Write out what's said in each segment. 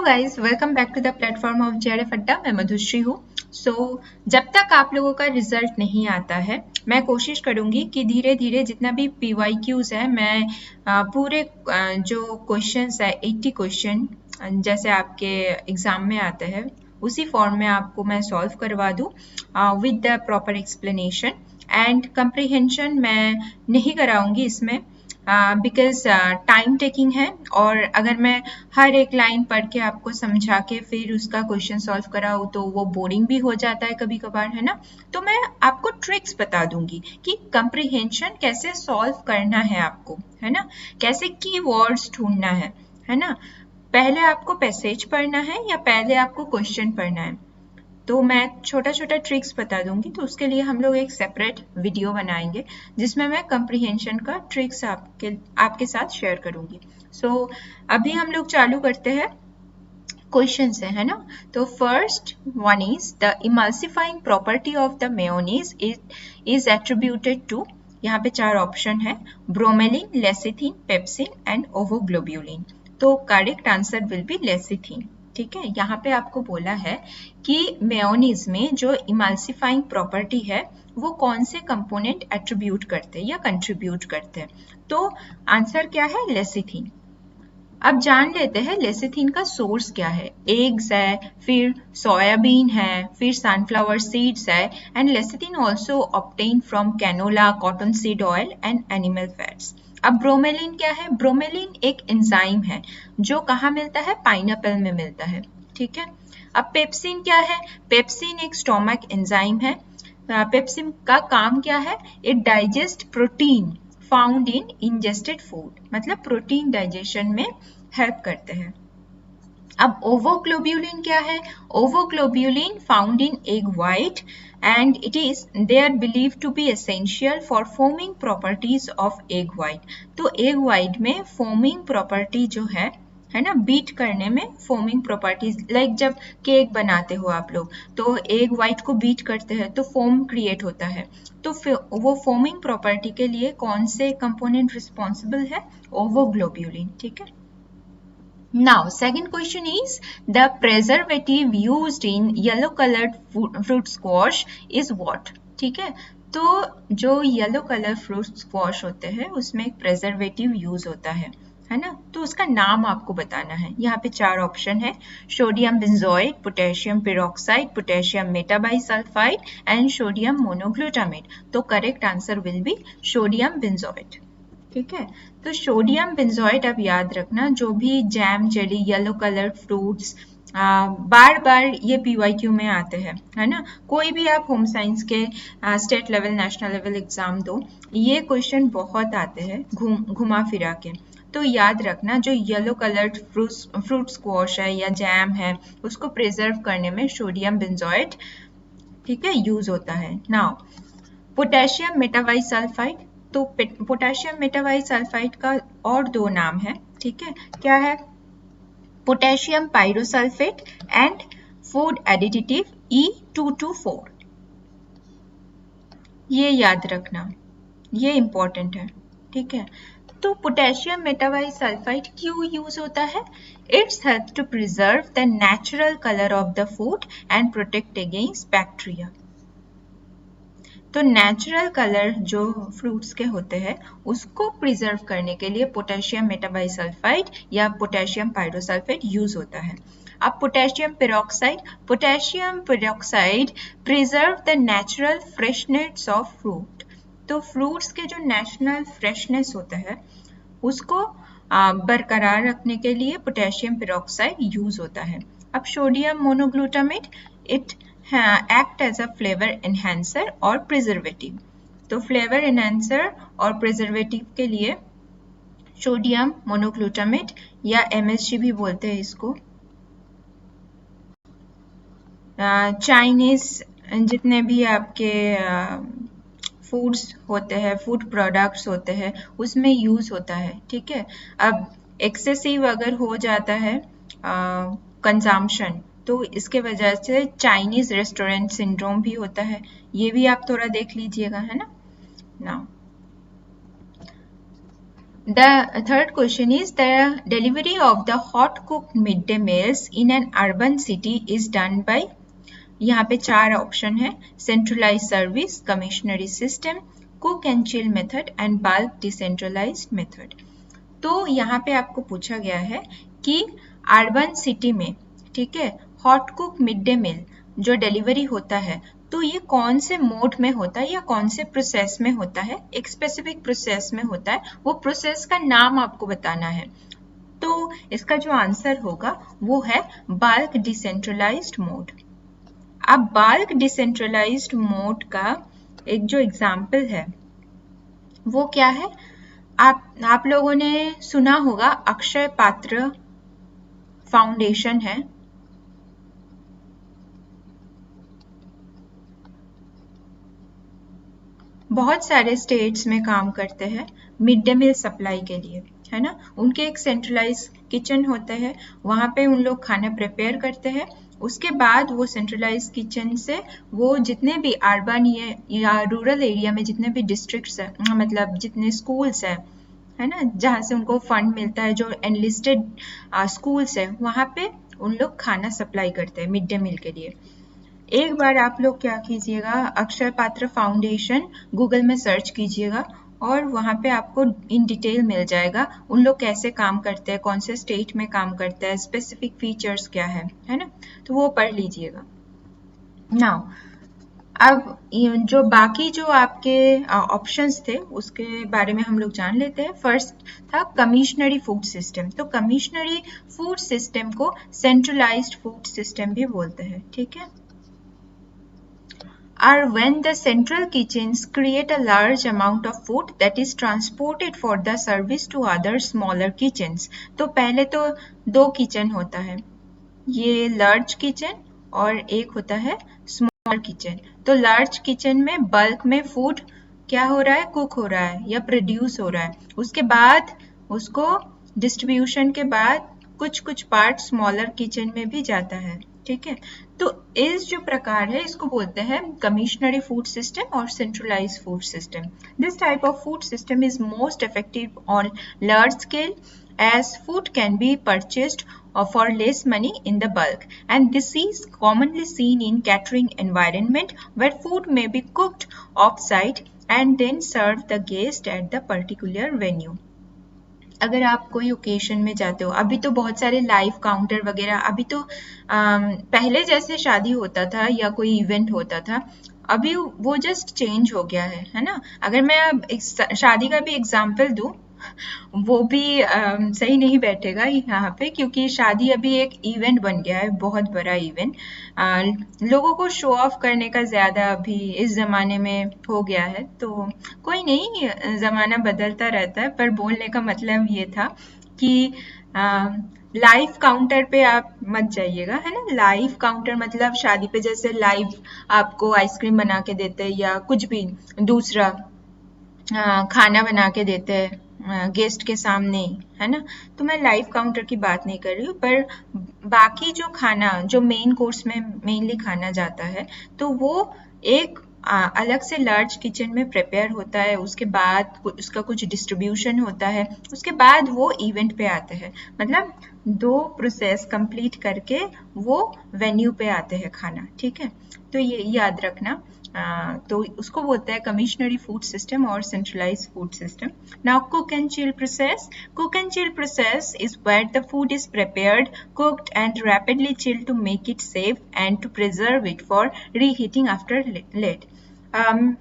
Guys, welcome back to the platform of JRF Adda. मैं मधुश्री हूँ। जब तक आप लोगों का रिजल्ट नहीं आता है, मैं कोशिश करूंगी कि धीरे धीरे जितना भी PYQs है, मैं पूरे जो क्वेश्चंस है 80 क्वेश्चन जैसे आपके एग्जाम में आते हैं उसी फॉर्म में आपको मैं सॉल्व करवा दूँ with the proper explanation. And comprehension मैं नहीं कराऊंगी इसमें बिकॉज टाइम टेकिंग है, और अगर मैं हर एक लाइन पढ़ के आपको समझा के फिर उसका क्वेश्चन सॉल्व कराऊँ तो वो बोरिंग भी हो जाता है कभी कभार, है ना। तो मैं आपको ट्रिक्स बता दूंगी कि कंप्रीहेंशन कैसे सॉल्व करना है आपको, है ना, कैसे कीवर्ड्स ढूंढना है ना। पहले आपको पैसेज पढ़ना है या पहले आपको क्वेश्चन पढ़ना है, तो मैं छोटा छोटा ट्रिक्स बता दूंगी। तो उसके लिए हम लोग एक सेपरेट वीडियो बनाएंगे जिसमें मैं कंप्रीहेंशन का ट्रिक्स आपके साथ शेयर करूंगी। अभी हम लोग चालू करते हैं क्वेश्चन से, है ना। तो first one is the emulsifying property of the mayonnaise is attributed to, यहाँ पे 4 ऑप्शन है, bromelain, lecithin, pepsin and ovoglobulin. तो correct answer will be lecithin. ठीक है, यहाँ पे आपको बोला है कि मेयोनीज में जो इमल्सिफाइंग प्रॉपर्टी है वो कौन से कंपोनेंट एट्रीब्यूट करते हैं या कंट्रीब्यूट करते हैं। तो आंसर क्या है, लेसिथिन। अब जान लेते हैं लेसिथिन का सोर्स क्या है। एग्स है, फिर सोयाबीन है, फिर सनफ्लावर सीड्स है, and lecithin also obtain from canola, cotton seed oil and animal fats. अब ब्रोमेलिन क्या है, ब्रोमेलिन एक एंजाइम है जो कहाँ मिलता है, पाइनएप्पल में मिलता है। ठीक है। अब पेप्सिन क्या है, पेप्सिन एक स्टोमक एंजाइम है। पेप्सिन का काम क्या है, it digest protein found in ingested food, मतलब प्रोटीन डाइजेशन में हेल्प करते हैं। अब ओवोग्लोब्यूलिन क्या है, ovoglobulin found in egg white and it is they are believe to be essential for foaming properties of egg white. तो egg white में foaming property जो है ना, बीट करने में फोमिंग प्रॉपर्टीज, लाइक जब केक बनाते हो आप लोग तो एग वाइट को बीट करते हैं तो फोम क्रिएट होता है। तो वो फोमिंग प्रॉपर्टी के लिए कौन से कंपोनेंट रिस्पॉन्सिबल है, ओवोग्लोब्यूलिन। ठीक है। Now, second question is the preservative used in yellow colored fruit squash is what? ठीक है, तो जो येलो कलर फ्रूट स्क्वॉश होते हैं उसमें एक प्रेजर्वेटिव यूज होता है ना। तो उसका नाम आपको बताना है। यहाँ पे 4 ऑप्शन है, sodium benzoate, potassium peroxide, potassium metabisulphite and sodium monoglutamate. तो correct answer will be sodium benzoate. ठीक है। तो सोडियम बेंजोएट आप याद रखना, जो भी jam, jelly, yellow colour fruits बार बार ये PYQ में आते हैं, है ना। कोई भी आप होम साइंस के state level, national level exam दो, ये क्वेश्चन बहुत आते हैं घुमा फिरा के। तो याद रखना, जो येलो कलर्ड फ्रूट स्क्वॉश है या जैम है उसको प्रिजर्व करने में सोडियम बेंजोएट, ठीक है, यूज होता है। नाउ पोटेशियम मेटाबाइसल्फाइड, तो पोटेशियम मेटाबाइसल्फाइड का और 2 नाम है। ठीक है, क्या है, potassium pyrosulphate and food additive E224। ये याद रखना, ये इंपॉर्टेंट है। ठीक है। तो पोटेशियम मेटाबाइसल्फाइड क्यों यूज होता है, it's help to preserve the natural colour of the food and protect against bacteria. तो नेचुरल कलर जो फ्रूट्स के होते हैं उसको प्रिजर्व करने के लिए पोटेशियम मेटाबाइसल्फाइड या पोटेशियम पाइरोसल्फेट यूज होता है। अब potassium peroxide preserve the natural freshness of fruit. तो फ्रूट्स के जो नेचुरल फ्रेशनेस होता है उसको बरकरार रखने के लिए पोटेशियम पेरोक्साइड यूज होता है। अब sodium monoglutamate, it act as a flavor enhancer और preservative। तो फ्लेवर एनहेंसर और प्रिजर्वेटिव के लिए सोडियम मोनोग्लूटामेट या MSG भी बोलते हैं इसको। चाइनीज जितने भी आपके फूड्स होते हैं, फूड प्रोडक्ट्स होते हैं, उसमें यूज होता है। ठीक है। अब एक्सेसिव अगर हो जाता है कंजम्पशन, तो इसके वजह से चाइनीज रेस्टोरेंट सिंड्रोम भी होता है। ये भी आप थोड़ा देख लीजिएगा, है ना। The third question is the delivery of the hot cooked midday meals in an urban city is done by, यहाँ पे 4 ऑप्शन है, centralise service, commissary system, cook and chill method and bulk decentralised method. तो यहाँ पे आपको पूछा गया है कि अर्बन सिटी में, ठीक है, hot cook mid day meal जो डिलीवरी होता है तो ये कौन से मोड में होता है या कौन से प्रोसेस में होता है, एक स्पेसिफिक प्रोसेस में होता है, वो प्रोसेस का नाम आपको बताना है। तो इसका जो आंसर होगा वो है बल्क डिसेंट्रलाइज्ड मोड। अब बल्क डिसेंट्रलाइज्ड मोड का एक जो एग्जाम्पल है वो क्या है, आप लोगों ने सुना होगा अक्षय पात्र फाउंडेशन है, बहुत सारे स्टेट्स में काम करते हैं मिड डे मील सप्लाई के लिए, है ना। उनके एक सेंट्रलाइज किचन होता है, वहाँ पे उन लोग खाना प्रिपेयर करते हैं, उसके बाद वो सेंट्रलाइज किचन से वो जितने भी अर्बन या रूरल एरिया में जितने भी डिस्ट्रिक्ट्स है, मतलब जितने स्कूल्स है ना, जहाँ से उनको फंड मिलता है, जो एनलिस्टेड स्कूल्स है, वहाँ पे उन लोग खाना सप्लाई करते हैं मिड डे मील के लिए। एक बार आप लोग क्या कीजिएगा, अक्षय पात्र फाउंडेशन गूगल में सर्च कीजिएगा और वहाँ पे आपको इन डिटेल मिल जाएगा उन लोग कैसे काम करते हैं, कौन से स्टेट में काम करते हैं, स्पेसिफिक फीचर्स क्या है ना, तो वो पढ़ लीजिएगा। नाउ अब जो बाकी जो आपके ऑप्शंस थे उसके बारे में हम लोग जान लेते हैं। फर्स्ट था कमिश्नरी फूड सिस्टम। तो कमिश्नरी फूड सिस्टम को सेंट्रलाइज्ड फूड सिस्टम भी बोलते हैं, ठीक है। Are when the central kitchens create a large amount of food that is transported for the service to other smaller kitchens। तो पहले तो 2 किचन होता है, ये लार्ज किचन और एक होता है स्मॉल किचन। तो लार्ज किचन में बल्क में फूड क्या हो रहा है, कुक हो रहा है या प्रोड्यूस हो रहा है, उसके बाद उसको डिस्ट्रीब्यूशन के बाद कुछ कुछ पार्ट स्मॉलर किचन में भी जाता है, ठीक है। तो इस जो प्रकार है इसको बोलते हैं कमिश्नरी फूड सिस्टम और centralise food system. This type of food system is most effective on large scale as food can be purchased for less money in the bulk, and this is commonly seen in catering environment where food may be cooked off-site and then served the guest at the particular venue। अगर आप कोई occasion में जाते हो, अभी तो बहुत सारे लाइव काउंटर वगैरह, अभी तो पहले जैसे शादी होता था या कोई इवेंट होता था, अभी वो जस्ट चेंज हो गया है ना। अगर मैं अब शादी का भी एग्जांपल दूं वो भी सही नहीं बैठेगा यहाँ पे, क्योंकि शादी अभी एक इवेंट बन गया है, बहुत बड़ा इवेंट। लोगों को शो ऑफ करने का ज़्यादा अभी इस ज़माने में हो गया है, तो कोई नहीं, ज़माना बदलता रहता है। पर बोलने का मतलब ये था कि लाइव काउंटर पे आप मत जाइएगा, है ना। लाइव काउंटर मतलब शादी पे जैसे लाइव आपको आइसक्रीम बना के देते हैं या कुछ भी दूसरा खाना बना के देते हैं गेस्ट के सामने, है ना। तो मैं लाइव काउंटर की बात नहीं कर रही हूँ, पर बाकी जो खाना जो मेन कोर्स में मेनली खाना जाता है तो वो एक अलग से लार्ज किचन में प्रिपेयर होता है, उसके बाद उसका कुछ डिस्ट्रीब्यूशन होता है, उसके बाद वो इवेंट पे आते हैं। मतलब 2 प्रोसेस कंप्लीट करके वो वेन्यू पे आते हैं खाना, ठीक है। तो ये याद रखना। तो उसको बोलते हैं कमिश्नरी फूड सिस्टम और centralise food system. Now cook and chill process. Cook and chill process is where the food is prepared, cooked and rapidly chilled to make it safe and to preserve it for reheating after late।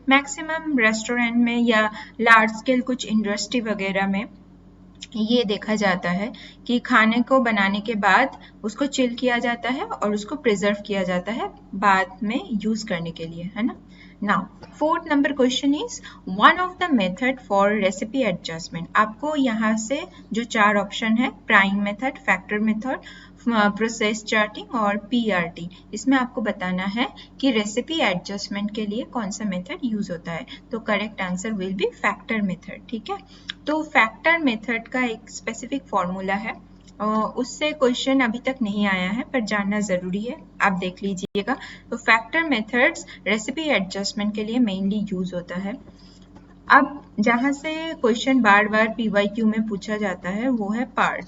Maximum restaurant में या large scale कुछ industry वगैरह में ये देखा जाता है कि खाने को बनाने के बाद उसको चिल किया जाता है और उसको प्रिजर्व किया जाता है बाद में यूज करने के लिए, है ना। Now 4th number question is one of the method for recipe adjustment. आपको यहाँ से जो 4 ऑप्शन है, prime method, factor method, process charting और पीआरटी, इसमें आपको बताना है कि रेसिपी एडजस्टमेंट के लिए कौन सा मेथड यूज होता है। तो correct answer will B factor method, ठीक है। तो फैक्टर मेथड का एक स्पेसिफिक फॉर्मूला है, उससे क्वेश्चन अभी तक नहीं आया है पर जानना जरूरी है, आप देख लीजिएगा। तो फैक्टर मेथड्स रेसिपी एडजस्टमेंट के लिए मेनली यूज होता है। अब जहां से क्वेश्चन बार बार PYQ में पूछा जाता है वो है पार्ट,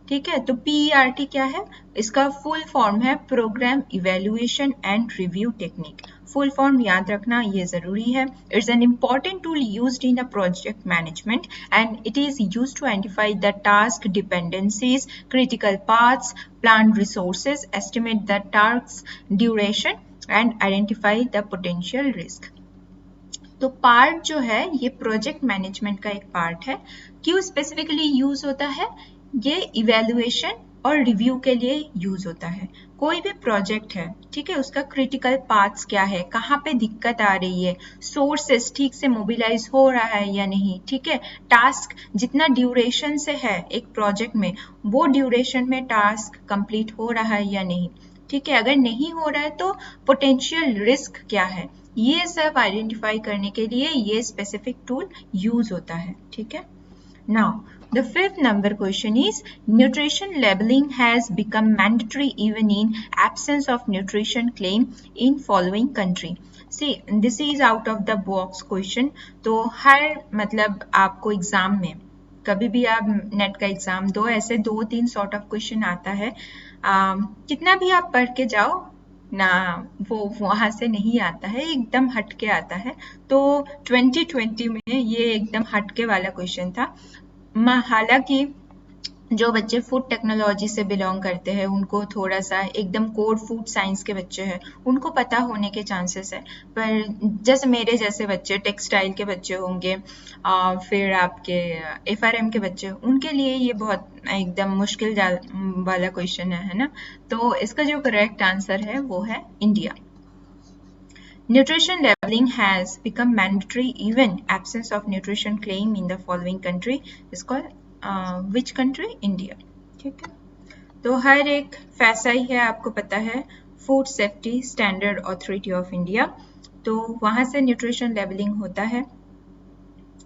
ठीक है। तो PERT क्या है? इसका फुल फॉर्म है program evaluation and review technique. Full form याद रखना ये जरूरी है। It's an important tool used in the project management and it is used to identify the task dependencies, critical paths, plan resources, estimate the task duration and identify the potential risk. तो part जो है ये project management का एक part है। क्यों specifically use होता है? ये इवेल्युएशन और रिव्यू के लिए यूज होता है। कोई भी प्रोजेक्ट है, ठीक है, उसका क्रिटिकल पाथ्स क्या है, कहाँ पे दिक्कत आ रही है, सोर्सेस ठीक से मोबिलाइज हो रहा है या नहीं, ठीक है, टास्क जितना ड्यूरेशन से है एक प्रोजेक्ट में वो ड्यूरेशन में टास्क कंप्लीट हो रहा है या नहीं, ठीक है, अगर नहीं हो रहा है तो पोटेंशियल रिस्क क्या है, ये सब आइडेंटिफाई करने के लिए ये स्पेसिफिक टूल यूज होता है, ठीक है। Now, the fifth number question is nutrition labeling has become mandatory even in absence of nutrition claim in following country. See, this is out of the box question. तो हर मतलब आपको exam में कभी भी आप नेट का एग्जाम दो, ऐसे 2-3 सॉर्ट ऑफ क्वेश्चन आता है। कितना भी आप पढ़ के जाओ ना, वो वहां से नहीं आता है, एकदम हटके आता है। तो 2020 में ये एकदम हटके वाला क्वेश्चन था। हालांकि जो बच्चे फूड टेक्नोलॉजी से बिलोंग करते हैं उनको थोड़ा सा एकदम कोर फूड साइंस के बच्चे हैं उनको पता होने के चांसेस है, पर जैसे मेरे जैसे बच्चे टेक्सटाइल के बच्चे होंगे, फिर आपके FRM के बच्चे, उनके लिए ये बहुत एकदम मुश्किल वाला क्वेश्चन है ना। तो इसका जो करेक्ट आंसर है वो है India. Nutrition labeling has become mandatory even absence of nutrition claim in the following country is called which country? India, ठीक है। तो हर एक फैसा ही है, आपको पता है, food safety standard authority of India, तो वहां से न्यूट्रिशन लेबलिंग होता है,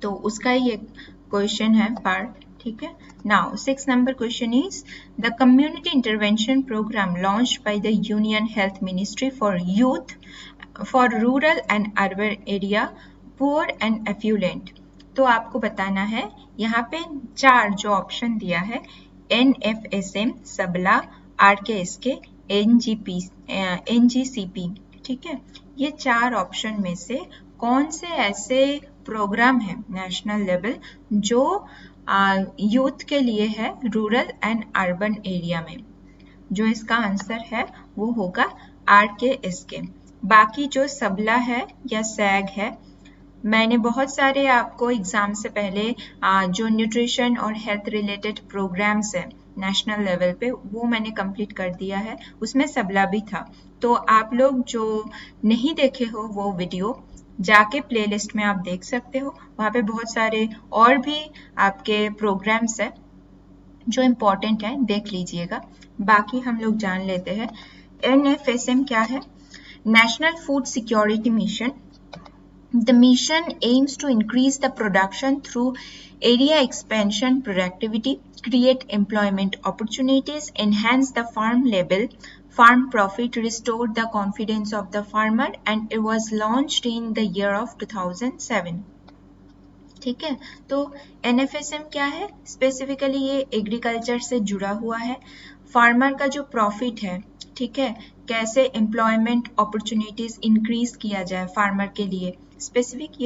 तो उसका ही एक क्वेश्चन है पार्ट, ठीक है। Now 6 number question is the community intervention program launched by the Union Health Ministry for youth for rural and urban area, poor and affluent। तो आपको बताना है, यहाँ पे 4 जो ऑप्शन दिया है NFSM, सबला, RKSK, NGCP, ठीक है, ये 4 ऑप्शन में से कौन से ऐसे प्रोग्राम है नेशनल लेवल जो यूथ के लिए है रूरल एंड अर्बन एरिया में? जो इसका आंसर है वो होगा RKSK। बाकी जो सबला है या सैग है, मैंने बहुत सारे आपको एग्जाम से पहले जो न्यूट्रिशन और हेल्थ रिलेटेड प्रोग्राम्स है नेशनल लेवल पे वो मैंने कंप्लीट कर दिया है, उसमें सबला भी था। तो आप लोग जो नहीं देखे हो वो वीडियो जाके प्लेलिस्ट में आप देख सकते हो, वहाँ पे बहुत सारे और भी आपके प्रोग्राम्स है जो इम्पोर्टेंट है, देख लीजिएगा। बाकी हम लोग जान लेते हैं NFSM क्या है। National food security mission. The mission aims to increase the production through area expansion, productivity, create employment opportunities, enhance the farm level, farm profit, restore the confidence of the farmer, and it was launched in the year of 2007। ठीक है, तो NFSM क्या है? Specifically ये agriculture से जुड़ा हुआ है। फार्मर का जो प्रॉफिट है, ठीक है, कैसे एम्प्लॉयमेंट अपॉर्चुनिटीज इंक्रीज किया जाए फार्मर के लिए, स्पेसिफिक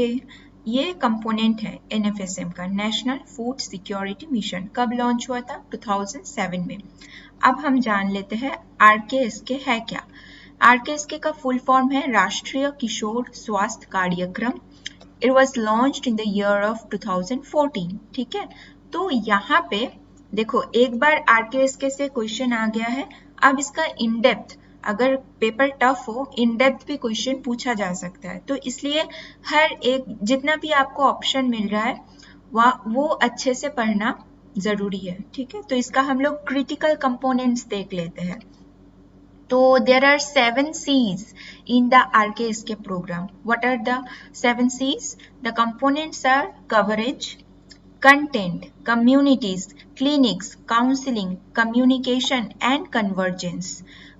ये कंपोनेंट है NFSM का, नेशनल फूड सिक्योरिटी मिशन। कब लॉन्च हुआ था? 2007 में। अब हम जान लेते हैं RKSK है क्या। RKSK का फुल फॉर्म है राष्ट्रीय किशोर स्वास्थ्य कार्यक्रम। It was launched in the year of 2014, ठीक है। तो यहाँ पे देखो, एक बार RKSK से क्वेश्चन आ गया है, अब इसका इन डेप्थ, अगर पेपर टफ हो, इन डेप्थ भी क्वेश्चन पूछा जा सकता है। तो इसलिए हर एक जितना भी आपको ऑप्शन मिल रहा है वो अच्छे से पढ़ना जरूरी है, ठीक है। तो इसका हम लोग क्रिटिकल कंपोनेंट्स देख लेते हैं। So there are 7 C's in the RKSK program. What are the 7 C's? The components are coverage, content, communities, clinics, counseling, communication and convergence.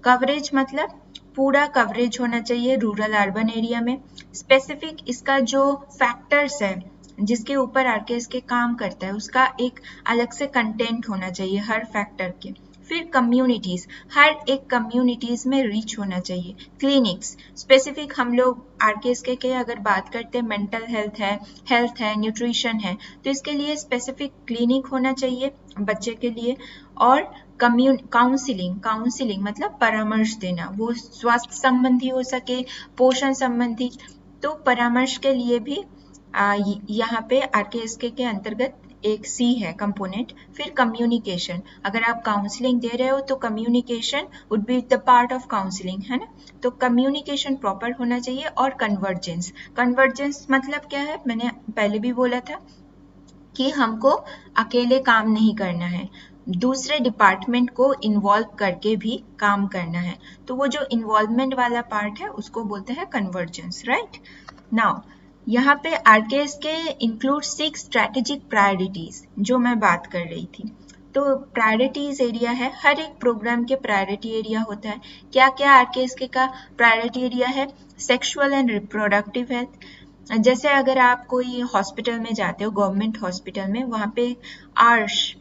Coverage मतलब पूरा कवरेज होना चाहिए रूरल अर्बन एरिया में। स्पेसिफिक इसका जो फैक्टर्स है जिसके ऊपर आरकेएसके काम करता है उसका एक अलग से कंटेंट होना चाहिए हर फैक्टर के। फिर कम्युनिटीज, हर एक कम्युनिटीज में रीच होना चाहिए। क्लिनिक्स स्पेसिफिक, हम लोग आरकेएसके के अगर बात करते हैं मेंटल हेल्थ है, न्यूट्रिशन है, तो इसके लिए स्पेसिफिक क्लिनिक होना चाहिए बच्चे के लिए। और काउंसलिंग मतलब परामर्श देना, वो स्वास्थ्य संबंधी हो सके, पोषण संबंधी, तो परामर्श के लिए भी यहाँ पे आरकेएसके के अंतर्गत एक सी है कंपोनेंट। फिर कम्युनिकेशन, अगर आप काउंसलिंग दे रहे हो तो communication would be the part of counselling, है ना। तो कम्युनिकेशन प्रॉपर होना चाहिए। और कन्वर्जेंस मतलब क्या है, मैंने पहले भी बोला था कि हमको अकेले काम नहीं करना है, दूसरे डिपार्टमेंट को इन्वॉल्व करके भी काम करना है। तो वो जो इन्वॉल्वमेंट वाला पार्ट है उसको बोलते हैं कन्वर्जेंस, राइट। नाउ यहाँ पे आरकेएसके इंक्लूड 6 स्ट्रैटेजिक प्रायोरिटीज, जो मैं बात कर रही थी। तो प्रायोरिटीज एरिया है, हर एक प्रोग्राम के प्रायोरिटी एरिया होता है। क्या क्या आरकेएसके का प्रायोरिटी एरिया है? सेक्सुअल एंड रिप्रोडक्टिव हेल्थ, जैसे अगर आप कोई हॉस्पिटल में जाते हो, गवर्नमेंट हॉस्पिटल में, वहाँ पे आर्श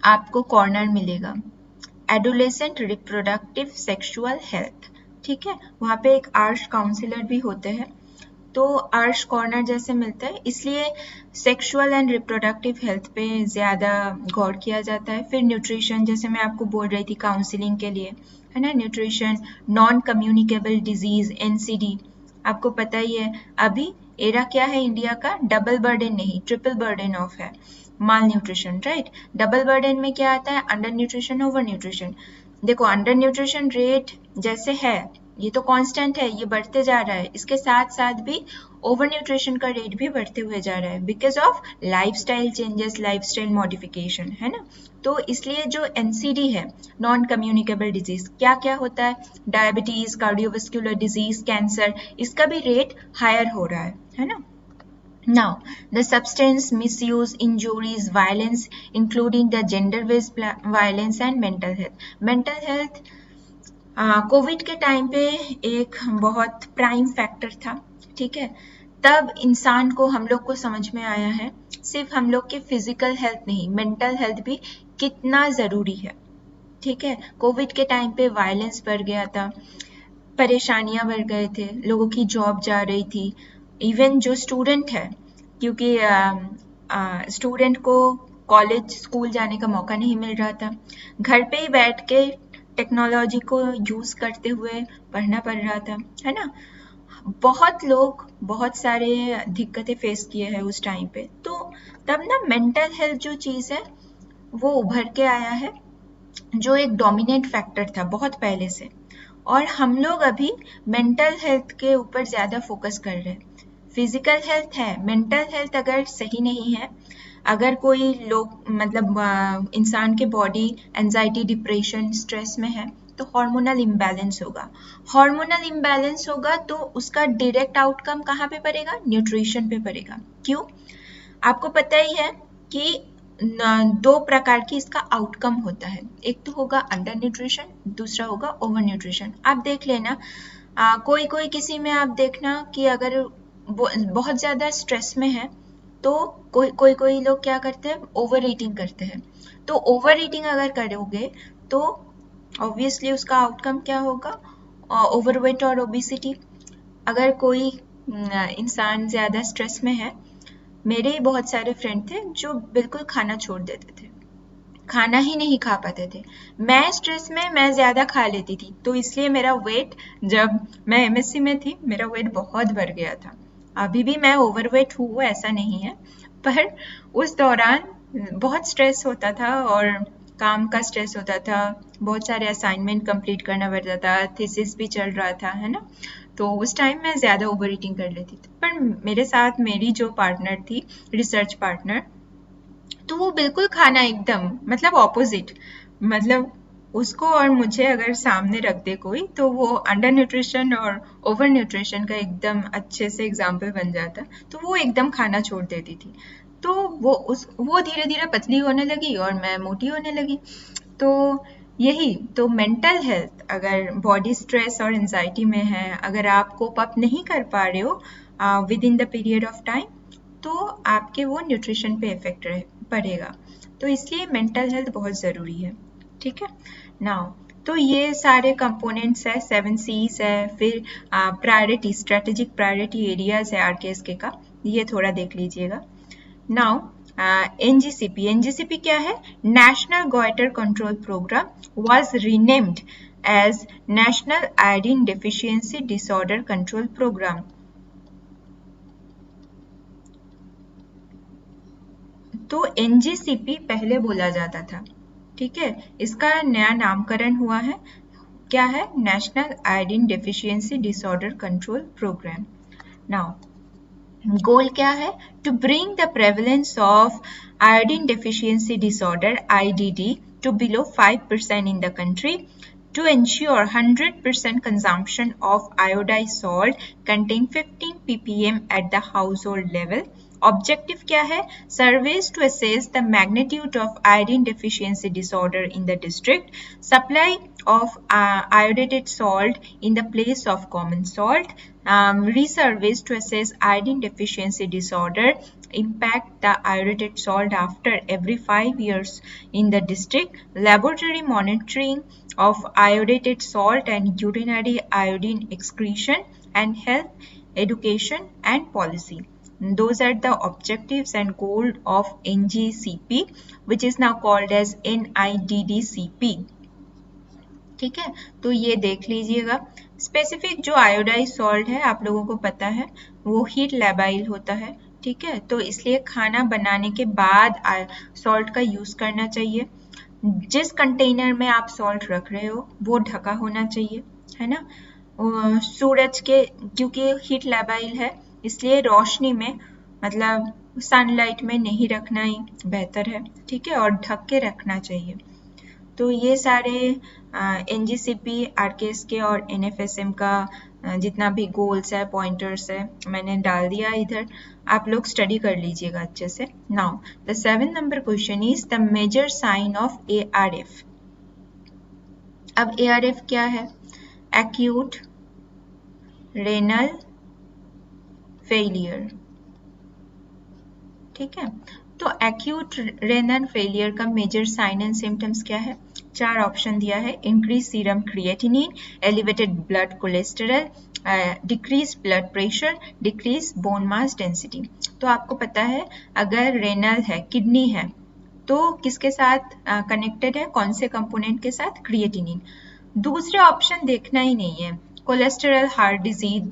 आपको कॉर्नर मिलेगा, एडोलेसेंट रिप्रोडक्टिव सेक्सुअल हेल्थ, ठीक है। वहाँ पे एक आर्श काउंसलर भी होते हैं, तो आर्श कॉर्नर जैसे मिलता है, इसलिए सेक्सुअल एंड रिप्रोडक्टिव हेल्थ पे ज़्यादा गौर किया जाता है। फिर न्यूट्रिशन, जैसे मैं आपको बोल रही थी काउंसलिंग के लिए, है ना, nutrition. Non communicable disease NCD, आपको पता ही है अभी एरा क्या है इंडिया का, डबल बर्डन नहीं, ट्रिपल बर्डन ऑफ है, माल न्यूट्रिशन, राइट। डबल बर्डन में क्या आता है? Under nutrition, over nutrition. देखो अंडर न्यूट्रिशन रेट जैसे है ये तो कांस्टेंट है, ये बढ़ते जा रहा है, इसके साथ साथ भी ओवर न्यूट्रिशन का रेट भी बढ़ते हुए जा रहा है because of lifestyle changes, lifestyle modification, है ना। तो इसलिए जो एनसीडी है, नॉन कम्युनिकेबल डिजीज, क्या क्या होता है? डायबिटीज, कार्डियोवास्कुलर डिजीज, कैंसर, इसका भी रेट हायर हो रहा है ना। Now, the substance misuse, injuries, violence, including the gender-based violence and mental health. Mental health Covid के टाइम पे एक बहुत प्राइम फैक्टर था, ठीक है। तब इंसान को, हम लोग को समझ में आया है सिर्फ हम लोग के फिजिकल हेल्थ नहीं, मेंटल हेल्थ भी कितना ज़रूरी है, ठीक है। कोविड के टाइम पे वायलेंस बढ़ गया था, परेशानियां बढ़ गए थे, लोगों की जॉब जा रही थी, इवन जो स्टूडेंट है, क्योंकि स्टूडेंट को कॉलेज स्कूल जाने का मौका नहीं मिल रहा था, घर पे ही बैठ के टेक्नोलॉजी को यूज़ करते हुए पढ़ना पड़ रहा था, है ना। बहुत लोग बहुत सारे दिक्कतें फेस किए हैं उस टाइम पे, तो तब ना मेंटल हेल्थ जो चीज़ है वो उभर के आया है, जो एक डोमिनेंट फैक्टर था बहुत पहले से, और हम लोग अभी मेंटल हेल्थ के ऊपर ज़्यादा फोकस कर रहे हैं। फिजिकल हेल्थ है, मेंटल हेल्थ अगर सही नहीं है, अगर कोई लोग मतलब इंसान के बॉडी एंजाइटी, डिप्रेशन, स्ट्रेस में है, तो हार्मोनल इम्बैलेंस होगा। हार्मोनल इम्बैलेंस होगा तो उसका डायरेक्ट आउटकम कहाँ पे पड़ेगा? न्यूट्रिशन पे पड़ेगा। क्यों? आपको पता ही है कि दो प्रकार की इसका आउटकम होता है, एक तो होगा अंडर न्यूट्रिशन, दूसरा होगा ओवर न्यूट्रिशन। आप देख लेना, कोई कोई किसी में आप देखना कि अगर बहुत ज़्यादा स्ट्रेस में है तो कोई कोई लोग क्या करते हैं? ओवर ईटिंग करते हैं। तो ओवर ईटिंग अगर करोगे तो ऑब्वियसली उसका आउटकम क्या होगा? ओवरवेट और ओबिसिटी। अगर कोई इंसान ज़्यादा स्ट्रेस में है, मेरे ही बहुत सारे फ्रेंड थे जो बिल्कुल खाना छोड़ देते थे, खाना ही नहीं खा पाते थे। मैं स्ट्रेस में मैं ज़्यादा खा लेती थी, तो इसलिए मेरा वेट, जब मैं एमएससी में थी मेरा वेट बहुत बढ़ गया था। अभी भी मैं ओवरवेट हूँ ऐसा नहीं है, पर उस दौरान बहुत स्ट्रेस होता था और काम का स्ट्रेस होता था, बहुत सारे असाइनमेंट कंप्लीट करना पड़ता था, थीसिस भी चल रहा था, है ना। तो उस टाइम मैं ज़्यादा ओवर ईटिंग कर लेती थी। पर मेरे साथ मेरी जो पार्टनर थी, रिसर्च पार्टनर, तो वो बिल्कुल खाना एकदम मतलब ऑपोजिट, मतलब उसको और मुझे अगर सामने रख दे कोई, तो वो अंडर न्यूट्रिशन और ओवर न्यूट्रिशन का एकदम अच्छे से एग्जाम्पल बन जाता। तो वो एकदम खाना छोड़ देती थी, तो वो धीरे धीरे पतली होने लगी और मैं मोटी होने लगी। तो यही तो मेंटल हेल्थ, अगर बॉडी स्ट्रेस और एंजाइटी में है, अगर आप कोप अप नहीं कर पा रहे हो with in the period of time, तो आपके वो न्यूट्रिशन पे इफेक्ट पड़ेगा। तो इसलिए मेंटल हेल्थ बहुत ज़रूरी है। ठीक है नाउ, तो ये सारे कंपोनेंट्स है, 7 C's है, फिर प्रायोरिटी, स्ट्रेटेजिक प्रायोरिटी एरियाज है आरकेएसके का, ये थोड़ा देख लीजिएगा। नाउ एनजीसीपी, एनजीसीपी क्या है? National goitre control programme was renamed as national iodine deficiency disorder control programme. तो एनजीसीपी पहले बोला जाता था, ठीक है, इसका नया नामकरण हुआ है, क्या है? National iodine deficiency disorder control programme. Now goal क्या है? To bring the prevalence of iodine deficiency disorder IDD to below 5% in the country, to ensure 100% consumption of iodized salt contain 15 ppm at the household level. Objective क्या है? Surveys to assess the magnitude of iodine deficiency disorder in the district, supply of iodinated salt in the place of common salt, resurveys to assess iodine deficiency disorder impact the iodated salt after every 5 years in the district, laboratory monitoring of iodated salt and urinary iodine excretion, and health education and policy. Those are the objectives and goals of NGCP, which is now called as NIDDCP. ठीक है, तो ये देख लीजिएगा। Specific जो iodise salt है आप लोगों को पता है वो हीट लेबाइल होता है, ठीक है, तो इसलिए खाना बनाने के बाद सॉल्ट का यूज करना चाहिए। जिस कंटेनर में आप सॉल्ट रख रहे हो वो ढका होना चाहिए, है ना। सूरज के, क्योंकि हीट लेबाइल है इसलिए रोशनी में, मतलब सनलाइट में नहीं रखना ही बेहतर है, ठीक है, और ढक के रखना चाहिए। तो ये सारे एनजीसीपी, आरकेएसके और एनएफएसएम का जितना भी गोल्स है, पॉइंटर्स है, मैंने डाल दिया इधर, आप लोग स्टडी कर लीजिएगा अच्छे से। Now the 7 number question is the major sign of ARF. अब एआरएफ क्या है? एक्यूट रेनल फेलियर, ठीक है। तो एक्यूट रेनल फेलियर का मेजर साइन एंड सिम्टम्स क्या है? 4 ऑप्शन दिया है। Increase serum creatinine, elevated blood cholesterol, decrease blood pressure, decrease bone mass density. तो आपको पता है अगर रेनल है, किडनी है, तो किसके साथ कनेक्टेड है? कौन से कंपोनेंट के साथ? क्रिएटिनिन। दूसरे ऑप्शन देखना ही नहीं है। Cholesterol heart disease,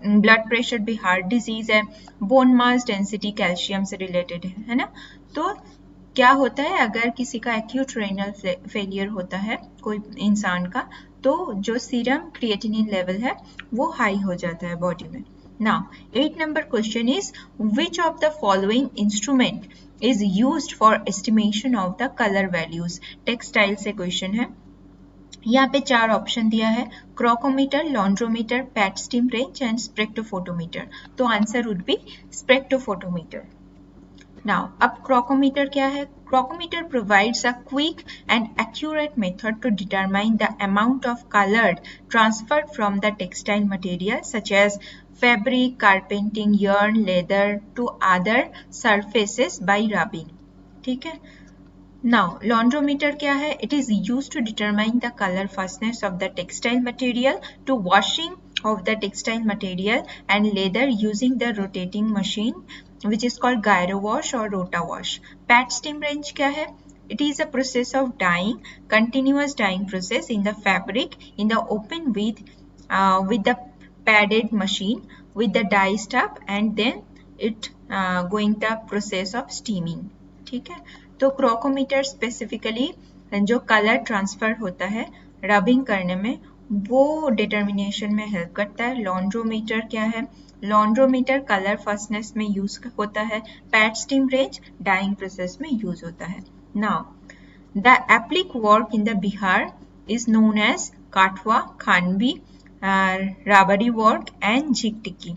blood pressure भी हार्ट डिजीज है, बोन मास डेंसिटी कैल्शियम से रिलेटेड है ना। तो क्या होता है अगर किसी का एक्यूट रेनल फेलियर होता है कोई इंसान का, तो जो सीरम क्रिएटिनिन लेवल है वो हाई हो जाता है बॉडी में। Now 8 number question is which of the following instrument is used for estimation of the colour values. Textile से क्वेश्चन है। यहाँ पे 4 ऑप्शन दिया है, crockmeter, launderometer, pad steam range and spectrophotometer. तो answer would be spectrophotometer. Now अब crockmeter क्या है? Crocometer provides a quick and accurate method to determine the amount of color transferred from the textile material such as fabric, carpeting, yarn, leather to other surfaces by rubbing. ठीक है। Now, laundrometer क्या है? It is used to determine the color fastness of the textile material to washing of the textile material and leather using the rotating machine which is called gyro wash or rota wash. Pat steam range क्या है? It is a process of dyeing, continuous dyeing process in the fabric in the open with the padded machine with the dye stuff and then it going the process of steaming. ठीक है, तो क्रोकोमीटर specifically जो colour transfer होता है rubbing करने में वो determination में हेल्प करता है। लॉन्ड्रोमीटर क्या है? लॉन्ड्रोमीटर कलर फास्टनेस में यूज होता है। Pad steam range dyeing process में यूज होता है। Now the applique work in the Bihar is known as Khatwa, Khanvi, Rabari work and झिक टिक्की।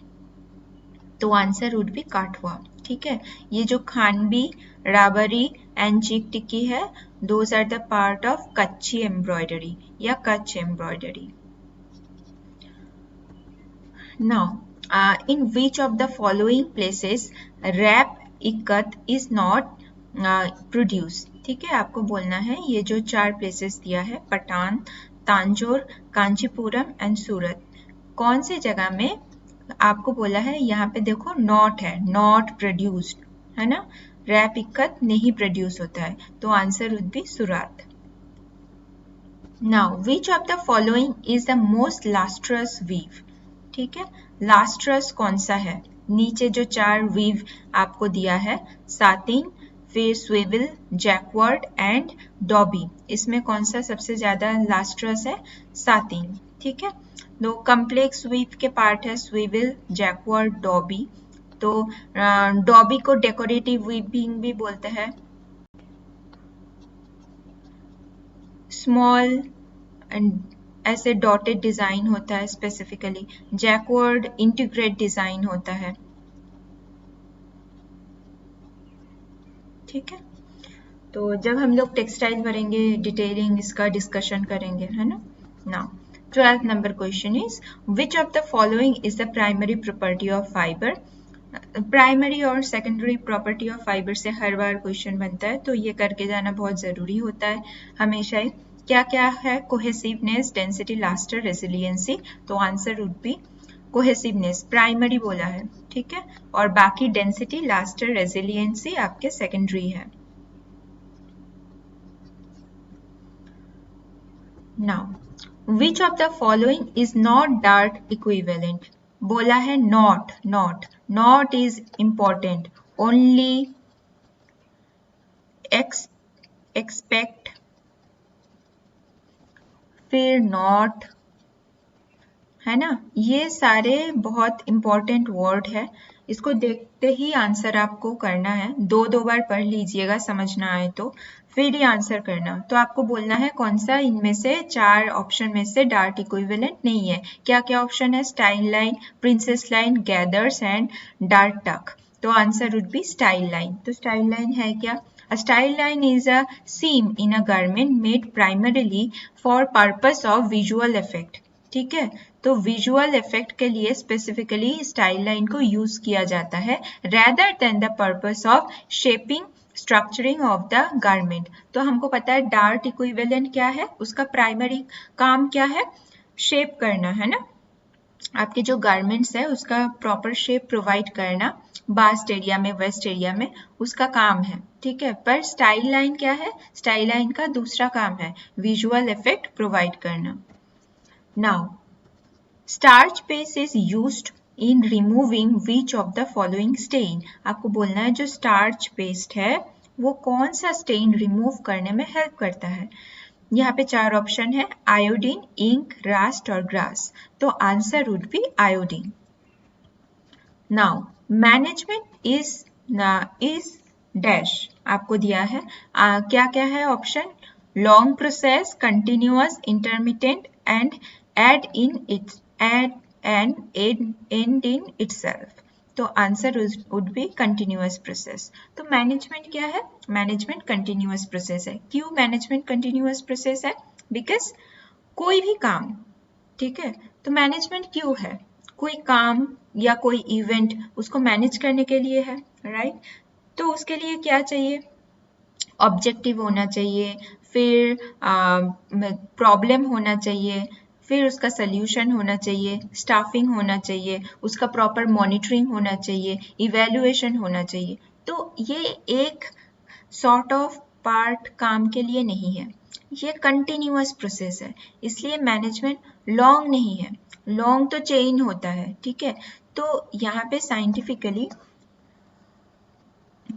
तो आंसर वुड बी काठवा। ठीक है, ये जो खानवी, राबरी एंड झिक टिक्की है, those are the part of Kachchhi embroidery या Kutch embroidery. Now in which of the following places rap ikat is not produced. ठीक है, आपको बोलना है ये जो 4 प्लेसेस दिया है, पठान, तांजोर, कांचीपुरम एंड सूरत, कौन सी जगह में आपको बोला है, यहाँ पे देखो नॉट है, नॉट प्रोड्यूस्ड है ना, रैप इक्कत नहीं प्रोड्यूस होता है, तो answer would be Surat. Now which of the following is the most lustrous weave. ठीक है, लास्ट्रस कौन सा है, नीचे जो 4 वीव आपको दिया है, सातिन, फिर स्विवल, जैकवर्ड एंड डॉबी, इसमें कौन सा सबसे ज्यादा लास्ट्रस है, सातिन. ठीक है, दो कम्प्लेक्स वीव के पार्ट है स्विवल, जैकवर्ड, डॉबी. तो डॉबी को डेकोरेटिव वीविंग भी बोलते हैं, स्मॉल एंड ऐसे डॉटेड डिजाइन होता है स्पेसिफिकली, जैकवर्ड इंटीग्रेट डिजाइन होता है. ठीक है, तो जब हम लोग टेक्सटाइल करेंगे डिटेलिंग इसका डिस्कशन करेंगे, है ना. Now 12th number question is which of the following is the primary property of fibre. Primary और सेकेंडरी प्रॉपर्टी ऑफ फाइबर से हर बार क्वेश्चन बनता है, तो ये करके जाना बहुत जरूरी होता है हमेशा ही. क्या क्या है, कोहेसिवनेस, डेंसिटी, लास्टर, रेजिलियंसी, तो answer would be cohesiveness, primary बोला है. ठीक है, और बाकी डेंसिटी, लास्टर, रेजिलियंसी आपके सेकेंडरी है. Now which of the following is not dart equivalent. बोला है not, not, not is important, only, expect, फिर नॉट, है ना, ये सारे बहुत इंपॉर्टेंट वर्ड है, इसको देखते ही आंसर आपको करना है, 2 बार पढ़ लीजिएगा समझना आए तो, फिर ही आंसर करना. तो आपको बोलना है कौन सा इनमें से 4 ऑप्शन में से डार्ट इक्विवेलेंट नहीं है. क्या क्या ऑप्शन है, style line, princess line, gathers and dart टक, तो answer would be style line. तो स्टाइल लाइन है क्या, A style line is a seam in a garment made primarily for purpose of visual effect. ठीक है, तो visual effect के लिए स्पेसिफिकली स्टाइल लाइन को यूज किया जाता है rather than the purpose of shaping structuring of the garment. तो हमको पता है डार्ट इक्विवेलेंट क्या है, उसका प्राइमरी काम क्या है, शेप करना, है ना, आपके जो गारमेंट्स है उसका प्रॉपर शेप प्रोवाइड करना, बास्ट एरिया में, वेस्ट एरिया में, उसका काम है. ठीक है, पर स्टाइल लाइन क्या है, स्टाइल लाइन का दूसरा काम है विजुअल इफेक्ट प्रोवाइड करना. Now starch paste is used in removing which of the following stain. आपको बोलना है जो स्टार्च पेस्ट है वो कौन सा स्टेन रिमूव करने में हेल्प करता है. यहाँ पे 4 ऑप्शन है, आयोडीन, इंक, रास्ट और ग्रास, तो answer would be iodine. Now management is dash आपको दिया है, क्या क्या है option, long process, continuous, intermittent and an end in itself, तो answer would be continuous process. तो मैनेजमेंट क्या है, मैनेजमेंट कंटिन्यूअस प्रोसेस है. क्यों मैनेजमेंट कंटिन्यूअस प्रोसेस है, बिकॉज कोई भी काम, ठीक है, तो मैनेजमेंट क्यों है, कोई काम या कोई इवेंट उसको मैनेज करने के लिए है, राइट. तो उसके लिए क्या चाहिए, ऑब्जेक्टिव होना चाहिए, फिर प्रॉब्लम होना चाहिए, फिर उसका सल्यूशन होना चाहिए, स्टाफिंग होना चाहिए, उसका प्रॉपर मॉनिटरिंग होना चाहिए, इवैल्यूएशन होना चाहिए. तो ये एक सॉर्ट ऑफ पार्ट काम के लिए नहीं है, ये कंटिन्यूअस प्रोसेस है, इसलिए मैनेजमेंट लॉन्ग नहीं है, लॉन्ग तो चेन होता है. ठीक है, तो यहाँ पे साइंटिफिकली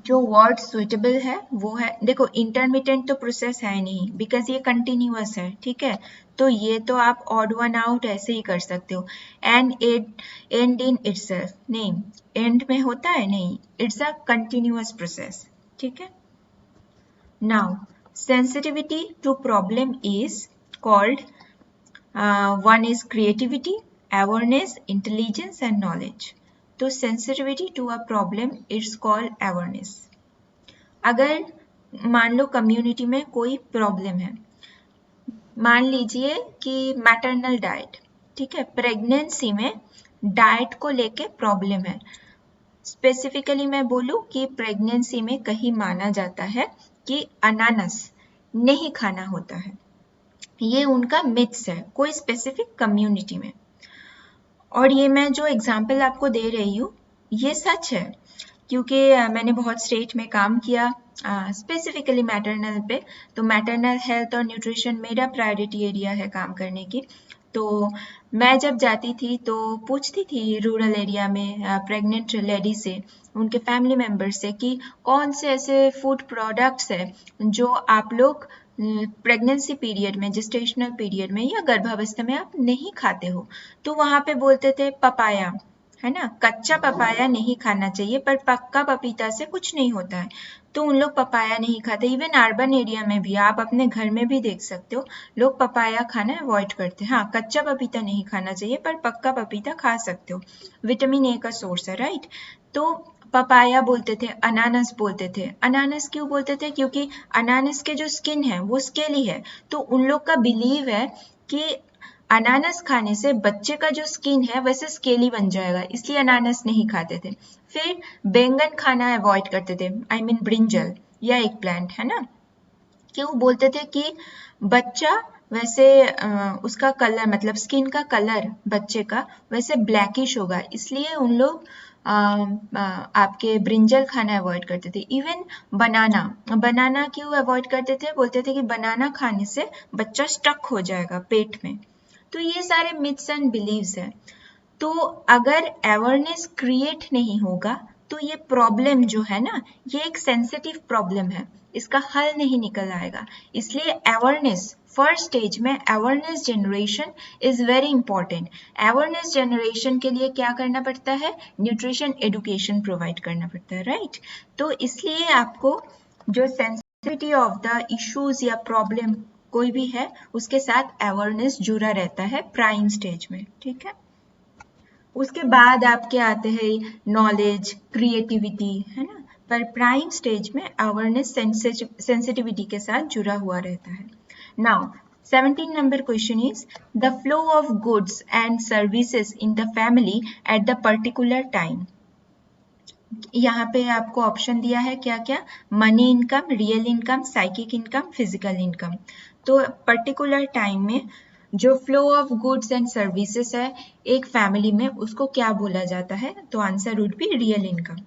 जो वर्ड सुइटेबल है वो है, देखो इंटरमिटेंट तो प्रोसेस है नहीं बिकॉज ये कंटिन्यूअस है. ठीक है, तो ये तो आप ऑड वन आउट ऐसे ही कर सकते हो, एंड इन इटसेल्फ, नहीं एंड में होता है, नहीं, इट्स अ कंटिन्यूअस प्रोसेस. ठीक है. Now sensitivity to problem is called one is creativity, awareness, intelligence and knowledge. तो sensitivity to a problem is called awareness. अगर मान लो कम्युनिटी में कोई प्रॉब्लम है, मान लीजिए कि मैटरनल डाइट, ठीक है, प्रेगनेंसी में डाइट को लेके प्रॉब्लम है। स्पेसिफिकली मैं बोलूं कि प्रेगनेंसी में कहीं माना जाता है कि अनानास नहीं खाना होता है, ये उनका मिथ्स है कोई स्पेसिफिक कम्युनिटी में। और ये मैं जो एग्जाम्पल आपको दे रही हूँ ये सच है, क्योंकि मैंने बहुत स्टेट में काम किया स्पेसिफिकली मैटरनल पे। तो मैटरनल हेल्थ और न्यूट्रिशन मेरा प्रायोरिटी एरिया है काम करने की। तो मैं जब जाती थी तो पूछती थी रूरल एरिया में प्रेग्नेंट लेडी से, उनके फैमिली मेम्बर से, कि कौन से ऐसे फूड प्रोडक्ट्स हैं जो आप लोग प्रेगनेंसी पीरियड में, जेस्टेशनल पीरियड में या गर्भावस्था में आप नहीं खाते हो। तो वहाँ पे बोलते थे पपाया, है ना, कच्चा पपाया नहीं खाना चाहिए, पर पक्का पपीता से कुछ नहीं होता है। तो उन लोग पपाया नहीं खाते। इवन अर्बन एरिया में भी आप अपने घर में भी देख सकते हो, लोग पपाया खाना अवॉइड करते हैं। हाँ, कच्चा पपीता नहीं खाना चाहिए, पर पक्का पपीता खा सकते हो, विटामिन ए का सोर्स है, राइट। तो पपाया बोलते थे, अनानास बोलते थे। अनानास क्यों बोलते थे? क्योंकि अनानास के जो स्किन है वो स्केली है, तो उन लोग का बिलीव है कि अनानास खाने से बच्चे का जो स्किन है वैसे स्केली बन जाएगा, इसलिए अनानास नहीं खाते थे। फिर बैंगन खाना अवॉइड करते थे, आई मीन ब्रिंजल या एग प्लांट, है ना। क्यों बोलते थे कि बच्चा वैसे उसका कलर, मतलब स्किन का कलर बच्चे का वैसे ब्लैकिश होगा, इसलिए उन लोग आपके ब्रिंजल खाना अवॉइड करते थे। इवन बनाना, बनाना क्यों अवॉइड करते थे? बोलते थे कि बनाना खाने से बच्चा स्टक हो जाएगा पेट में। तो ये सारे मिथ्स एंड बिलीव्स हैं। तो अगर अवेयरनेस क्रिएट नहीं होगा तो ये प्रॉब्लम जो है ना, ये एक सेंसिटिव प्रॉब्लम है, इसका हल नहीं निकल आएगा। इसलिए अवेयरनेस फर्स्ट स्टेज में, awareness generation is very important. Awareness generation के लिए क्या करना पड़ता है? न्यूट्रिशन एडुकेशन प्रोवाइड करना पड़ता है, राइट। तो इसलिए आपको जो सेंसिटिविटी ऑफ द इश्यूज या प्रॉब्लम कोई भी है, उसके साथ अवेयरनेस जुड़ा रहता है प्राइम स्टेज में, ठीक है। उसके बाद आपके आते हैं नॉलेज, क्रिएटिविटी, है ना। पर प्राइम स्टेज में अवेयरनेस सेंसिटिविटी के साथ जुड़ा हुआ रहता है। Now 17 number question is the flow of goods and services in the family at the particular time. यहाँ पे आपको ऑप्शन दिया है क्या क्या? Money income, real income, psychic income, physical income. तो पर्टिकुलर टाइम में जो flow of goods and services है एक फैमिली में, उसको क्या बोला जाता है? तो answer would be real income.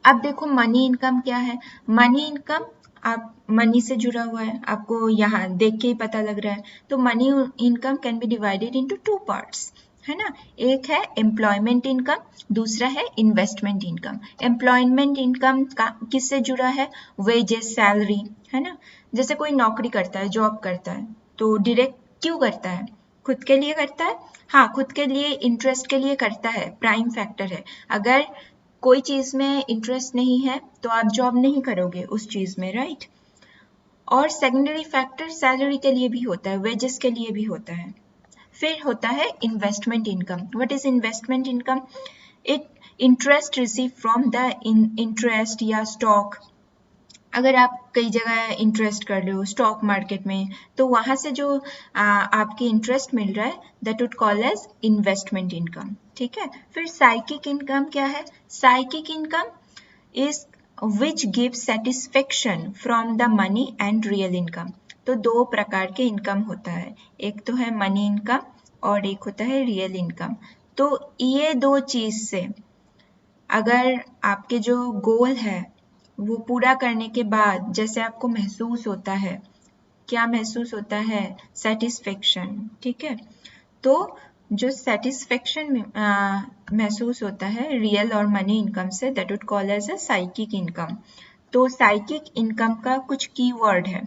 अब देखो मनी इनकम क्या है। मनी इनकम, आप मनी से जुड़ा हुआ है, आपको यहाँ देख के ही पता लग रहा है। तो money income can be divided into two parts, है ना। एक है एम्प्लॉयमेंट इनकम, दूसरा है इन्वेस्टमेंट इनकम। एम्प्लॉयमेंट इनकम किससे जुड़ा है? वेजेस, सैलरी, है ना। जैसे कोई नौकरी करता है, जॉब करता है, तो डायरेक्ट क्यों करता है? खुद के लिए करता है। हाँ, खुद के लिए, इंटरेस्ट के लिए करता है, प्राइम फैक्टर है। अगर कोई चीज में इंटरेस्ट नहीं है तो आप जॉब नहीं करोगे उस चीज में, राइट। और सेकेंडरी फैक्टर सैलरी के लिए भी होता है, वेजेस के लिए भी होता है। फिर होता है investment income. What is investment income? It interest receive from the interest या स्टॉक। अगर आप कई जगह इंटरेस्ट कर रहे हो स्टॉक मार्केट में, तो वहां से जो आपकी इंटरेस्ट मिल रहा है, that would call as investment income, ठीक है। फिर साइकिक इनकम क्या है? Psychic income is which give satisfaction from the money and real income. तो दो प्रकार के इनकम होता है, एक तो है मनी इनकम और एक होता है रियल इनकम। तो ये दो चीज से अगर आपके जो गोल है वो पूरा करने के बाद जैसे आपको महसूस होता है, क्या महसूस होता है? सेटिस्फेक्शन, ठीक है। तो जो सेटिस्फेक्शन महसूस होता है रियल और मनी इनकम से, that would call as a psychic income. तो साइकिक इनकम का कुछ कीवर्ड है।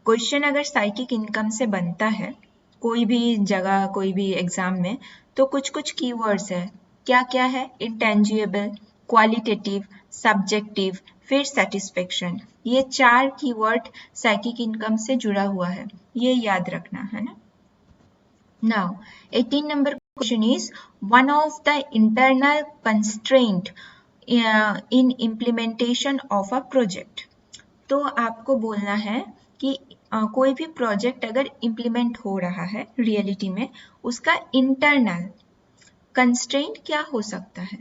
क्वेश्चन अगर साइकिक इनकम से बनता है कोई भी जगह, कोई भी एग्जाम में, तो कुछ कुछ कीवर्ड्स है। क्या क्या है? इंटेंजिबल, क्वालिटेटिव, सब्जेक्टिव, फिर सेटिस्फेक्शन। ये चार कीवर्ड साइकिक इनकम से जुड़ा हुआ है, ये याद रखना है ना। Now, 18 number question is one of the internal constraint in implementation of a project. तो आपको बोलना है कि कोई भी प्रोजेक्ट अगर इम्प्लीमेंट हो रहा है रियलिटी में, उसका इंटरनल कंस्ट्रेंट क्या हो सकता है?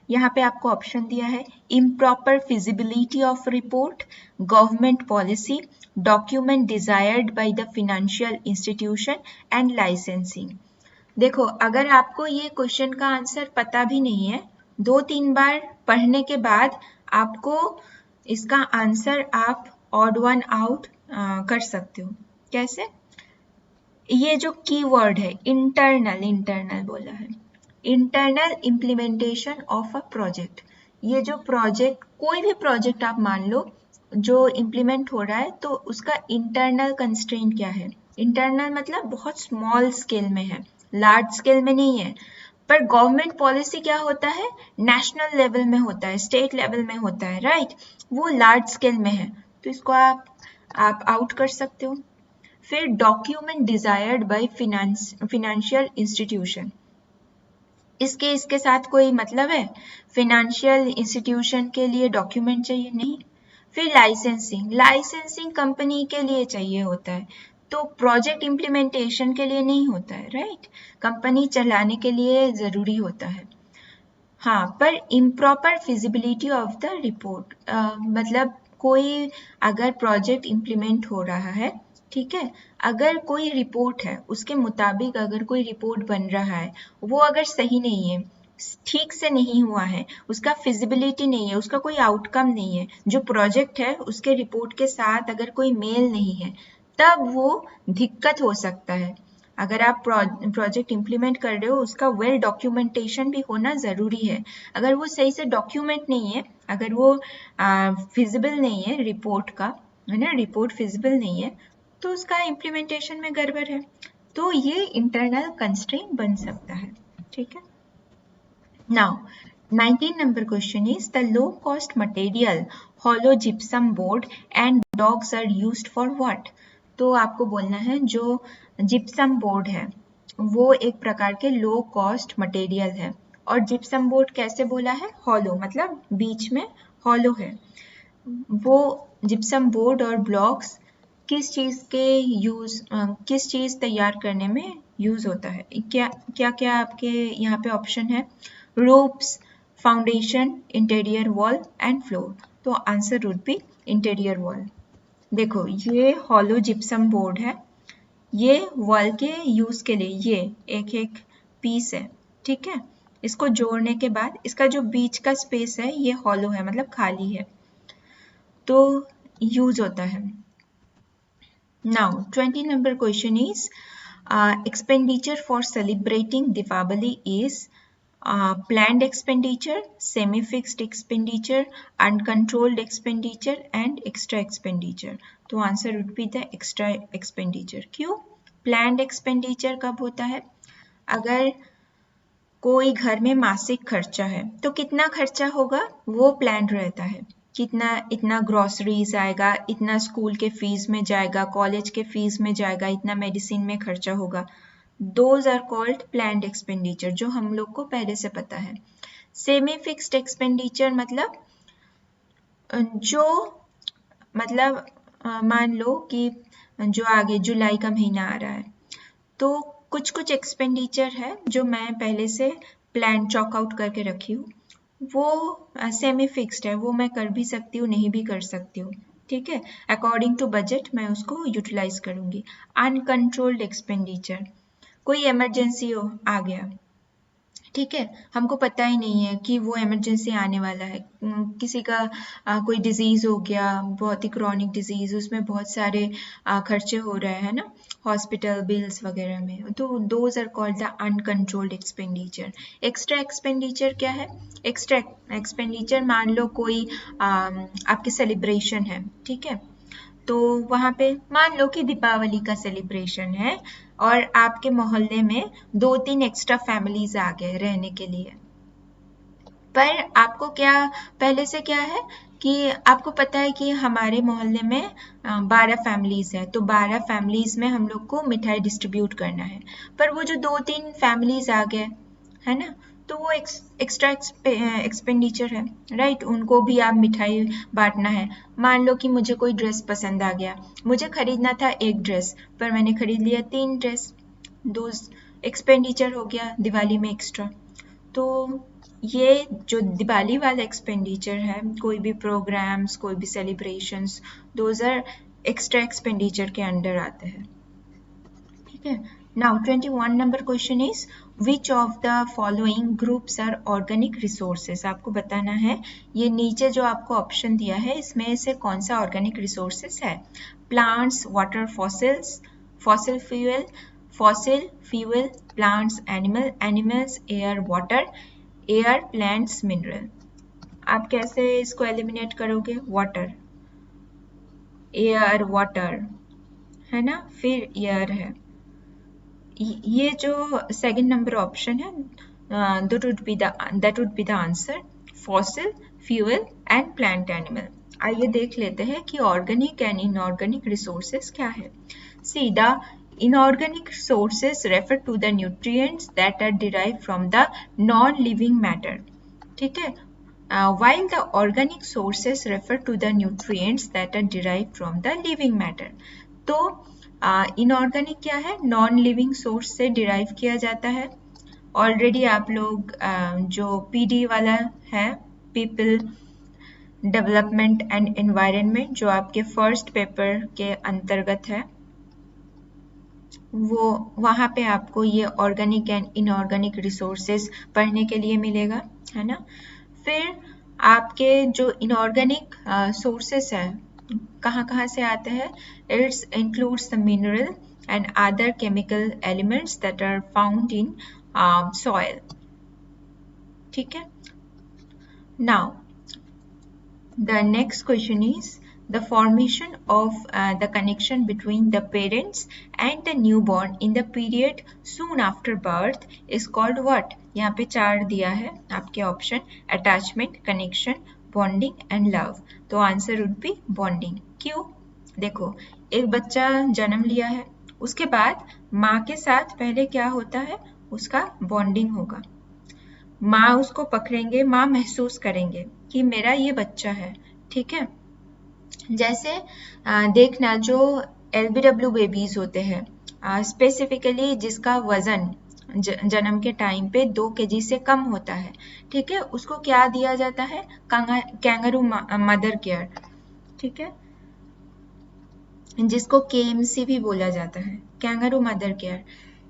यहाँ पे आपको ऑप्शन दिया है improper feasibility of report, government policy, document desired by the financial institution and licensing. देखो, अगर आपको ये क्वेश्चन का आंसर पता भी नहीं है, 2-3 बार पढ़ने के बाद आपको इसका आंसर आप ऑड वन आउट कर सकते हो। कैसे? ये जो कीवर्ड है इंटरनल बोला है, internal implementation of a project. ये जो प्रोजेक्ट, कोई भी प्रोजेक्ट आप मान लो जो इम्प्लीमेंट हो रहा है, तो उसका इंटरनल कंस्ट्रेंट क्या है? इंटरनल मतलब बहुत स्मॉल स्केल में है, लार्ज स्केल में नहीं है। पर गवर्नमेंट पॉलिसी क्या होता है? नेशनल लेवल में होता है, स्टेट लेवल में होता है, राइट? वो लार्ज स्केल में है, तो इसको आप आउट कर सकते हो। फिर document desired by financial institution, इसके साथ कोई मतलब है? फिनेंशियल इंस्टीट्यूशन के लिए डॉक्यूमेंट चाहिए? नहीं। फिर लाइसेंसिंग कंपनी के लिए चाहिए होता है, तो प्रोजेक्ट इम्प्लीमेंटेशन के लिए नहीं होता है, राइट? कंपनी चलाने के लिए जरूरी होता है। हाँ, पर improper feasibility of the report, मतलब कोई अगर प्रोजेक्ट इम्प्लीमेंट हो रहा है, ठीक है, अगर कोई रिपोर्ट है, उसके मुताबिक अगर कोई रिपोर्ट बन रहा है, वो अगर सही नहीं है, ठीक से नहीं हुआ है, उसका फिजिबिलिटी नहीं है, उसका कोई आउटकम नहीं है, जो प्रोजेक्ट है उसके रिपोर्ट के साथ अगर कोई मेल नहीं है, तब वो दिक्कत हो सकता है। अगर आप प्रोजेक्ट इम्प्लीमेंट कर रहे हो, उसका वेल डॉक्यूमेंटेशन भी होना ज़रूरी है। अगर वो सही से डॉक्यूमेंट नहीं है, अगर वो फिजिबल नहीं है रिपोर्ट का, है ना, रिपोर्ट फिजिबल नहीं है, तो उसका इम्प्लीमेंटेशन में गड़बड़ है, तो ये इंटरनल कंस्ट्रेंट बन सकता है। ठीक है। Now, 19 number question is the low cost material hollow gypsum board and dogs are used for what? तो आपको बोलना है जो जिप्सम बोर्ड है वो एक प्रकार के लो कॉस्ट मटेरियल है, और जिप्सम बोर्ड कैसे बोला है? हॉलो, मतलब बीच में हॉलो है। वो जिप्सम बोर्ड और ब्लॉक्स किस चीज़ तैयार करने में यूज होता है? क्या क्या आपके यहाँ पे ऑप्शन है? Roofs, foundation, interior wall and floor. तो answer would be interior wall. देखो, ये हॉलो जिप्सम बोर्ड है, ये वॉल के यूज के लिए ये एक एक पीस है, ठीक है। इसको जोड़ने के बाद इसका जो बीच का स्पेस है ये हॉलो है, मतलब खाली है, तो यूज होता है। Now 20 number question is expenditure for celebrating Diwali is planned expenditure, semi-fixed expenditure, uncontrolled expenditure and extra expenditure। तो answer would be the extra expenditure। क्यों? planned expenditure कब होता है? अगर कोई घर में मासिक खर्चा है, तो कितना खर्चा होगा वो प्लान रहता है। कितना, इतना ग्रोसरीज आएगा, इतना स्कूल के फीस में जाएगा, कॉलेज के फीस में जाएगा, इतना मेडिसिन में खर्चा होगा। Those are called planned expenditure, जो हम लोग को पहले से पता है। सेमी फिक्स्ड एक्सपेंडिचर मतलब जो, मतलब मान लो कि जो आगे जुलाई का महीना आ रहा है, तो कुछ कुछ एक्सपेंडिचर है जो मैं पहले से प्लान चॉक आउट करके रखी हूँ, वो सेमी फिक्स्ड है, वो मैं कर भी सकती हूँ, नहीं भी कर सकती हूँ, ठीक है। अकॉर्डिंग टू बजट मैं उसको यूटिलाइज करूँगी। अनकंट्रोल्ड एक्सपेंडिचर, कोई इमरजेंसी हो आ गया, ठीक है, हमको पता ही नहीं है कि वो इमरजेंसी आने वाला है, किसी का कोई डिजीज़ हो गया, बहुत ही क्रॉनिक डिजीज़, उसमें बहुत सारे खर्चे हो रहे हैं ना, हॉस्पिटल बिल्स वगैरह में, तो those are called the uncontrolled expenditure. Extra expenditure क्या है? एक्स्ट्रा एक्सपेंडिचर, मान लो कोई आपके सेलिब्रेशन है, ठीक है, तो वहाँ पे मान लो कि दीपावली का सेलिब्रेशन है और आपके मोहल्ले में 2-3 एक्स्ट्रा फैमिलीज आ गए रहने के लिए, पर आपको क्या, पहले से क्या है कि आपको पता है कि हमारे मोहल्ले में 12 फैमिलीज है, तो 12 फैमिलीज में हम लोग को मिठाई डिस्ट्रीब्यूट करना है, पर वो जो 2-3 फैमिलीज आ गए, है ना, तो वो एक्स्ट्रा एक्सपेंडिचर है, राइट, उनको भी आप मिठाई बांटना है। मान लो कि मुझे कोई ड्रेस पसंद आ गया, मुझे खरीदना था एक ड्रेस, पर मैंने खरीद लिया 3 ड्रेस, दो एक्सपेंडिचर हो गया दिवाली में एक्स्ट्रा। तो ये जो दिवाली वाला एक्सपेंडिचर है, कोई भी प्रोग्राम्स, कोई भी celebrations, those are extra expenditure के अंडर आते हैं। ठीक है। Now 21 number question is which of the following groups are organic resources. आपको बताना है ये नीचे जो आपको ऑप्शन दिया है इसमें से कौन सा ऑर्गेनिक रिसोर्सेज है। Plants, water, fossils, fossil fuel, plants, animals, air, water, air, plants, mineral. आप कैसे इसको एलिमिनेट करोगे? वाटर, एयर, वाटर है ना, फिर एयर है। ये जो सेकंड नंबर ऑप्शन है that would be the answer, fossil, fuel and plant animal। आइए देख लेते हैं कि ऑर्गेनिक एंड इनऑर्गेनिक रिसोर्सेज क्या है। See, the inorganic sources refer to the nutrients that are derived from the non-living matter। ठीक है। While the organic sources refer to the nutrients that are derived from the living matter। तो inorganic क्या है? Non living source से derive किया जाता है। Already आप लोग जो पीडी वाला है, पीपल डेवलपमेंट एंड एनवायरनमेंट, जो आपके फर्स्ट पेपर के अंतर्गत है, वो वहाँ पे आपको ये ऑर्गेनिक एंड इनऑर्गेनिक रिसोर्सेज पढ़ने के लिए मिलेगा, है ना। फिर आपके जो इनऑर्गेनिक सोर्सेस है कहाँ से आते हैं? It's includes the mineral and other chemical elements that are found in soil. ठीक है। Now the next question is the formation of the connection between the parents and the newborn in the period soon after birth is called what? यहाँ पे 4 दिया है आपके option, attachment, connection, bonding and love. तो answer would be bonding. क्यों? देखो, एक बच्चा जन्म लिया है, उसके बाद माँ के साथ पहले क्या होता है? उसका बॉन्डिंग होगा। माँ उसको पकड़ेंगे, माँ महसूस करेंगे कि मेरा ये बच्चा है। ठीक है। जैसे देखना जो LBW बेबीज होते हैं, स्पेसिफिकली जिसका वजन जन्म के टाइम पे 2 kg से कम होता है, ठीक है, उसको क्या दिया जाता है? Kangaroo mother care. ठीक है, जिसको KMC भी बोला जाता है, कैंगरू मदर केयर।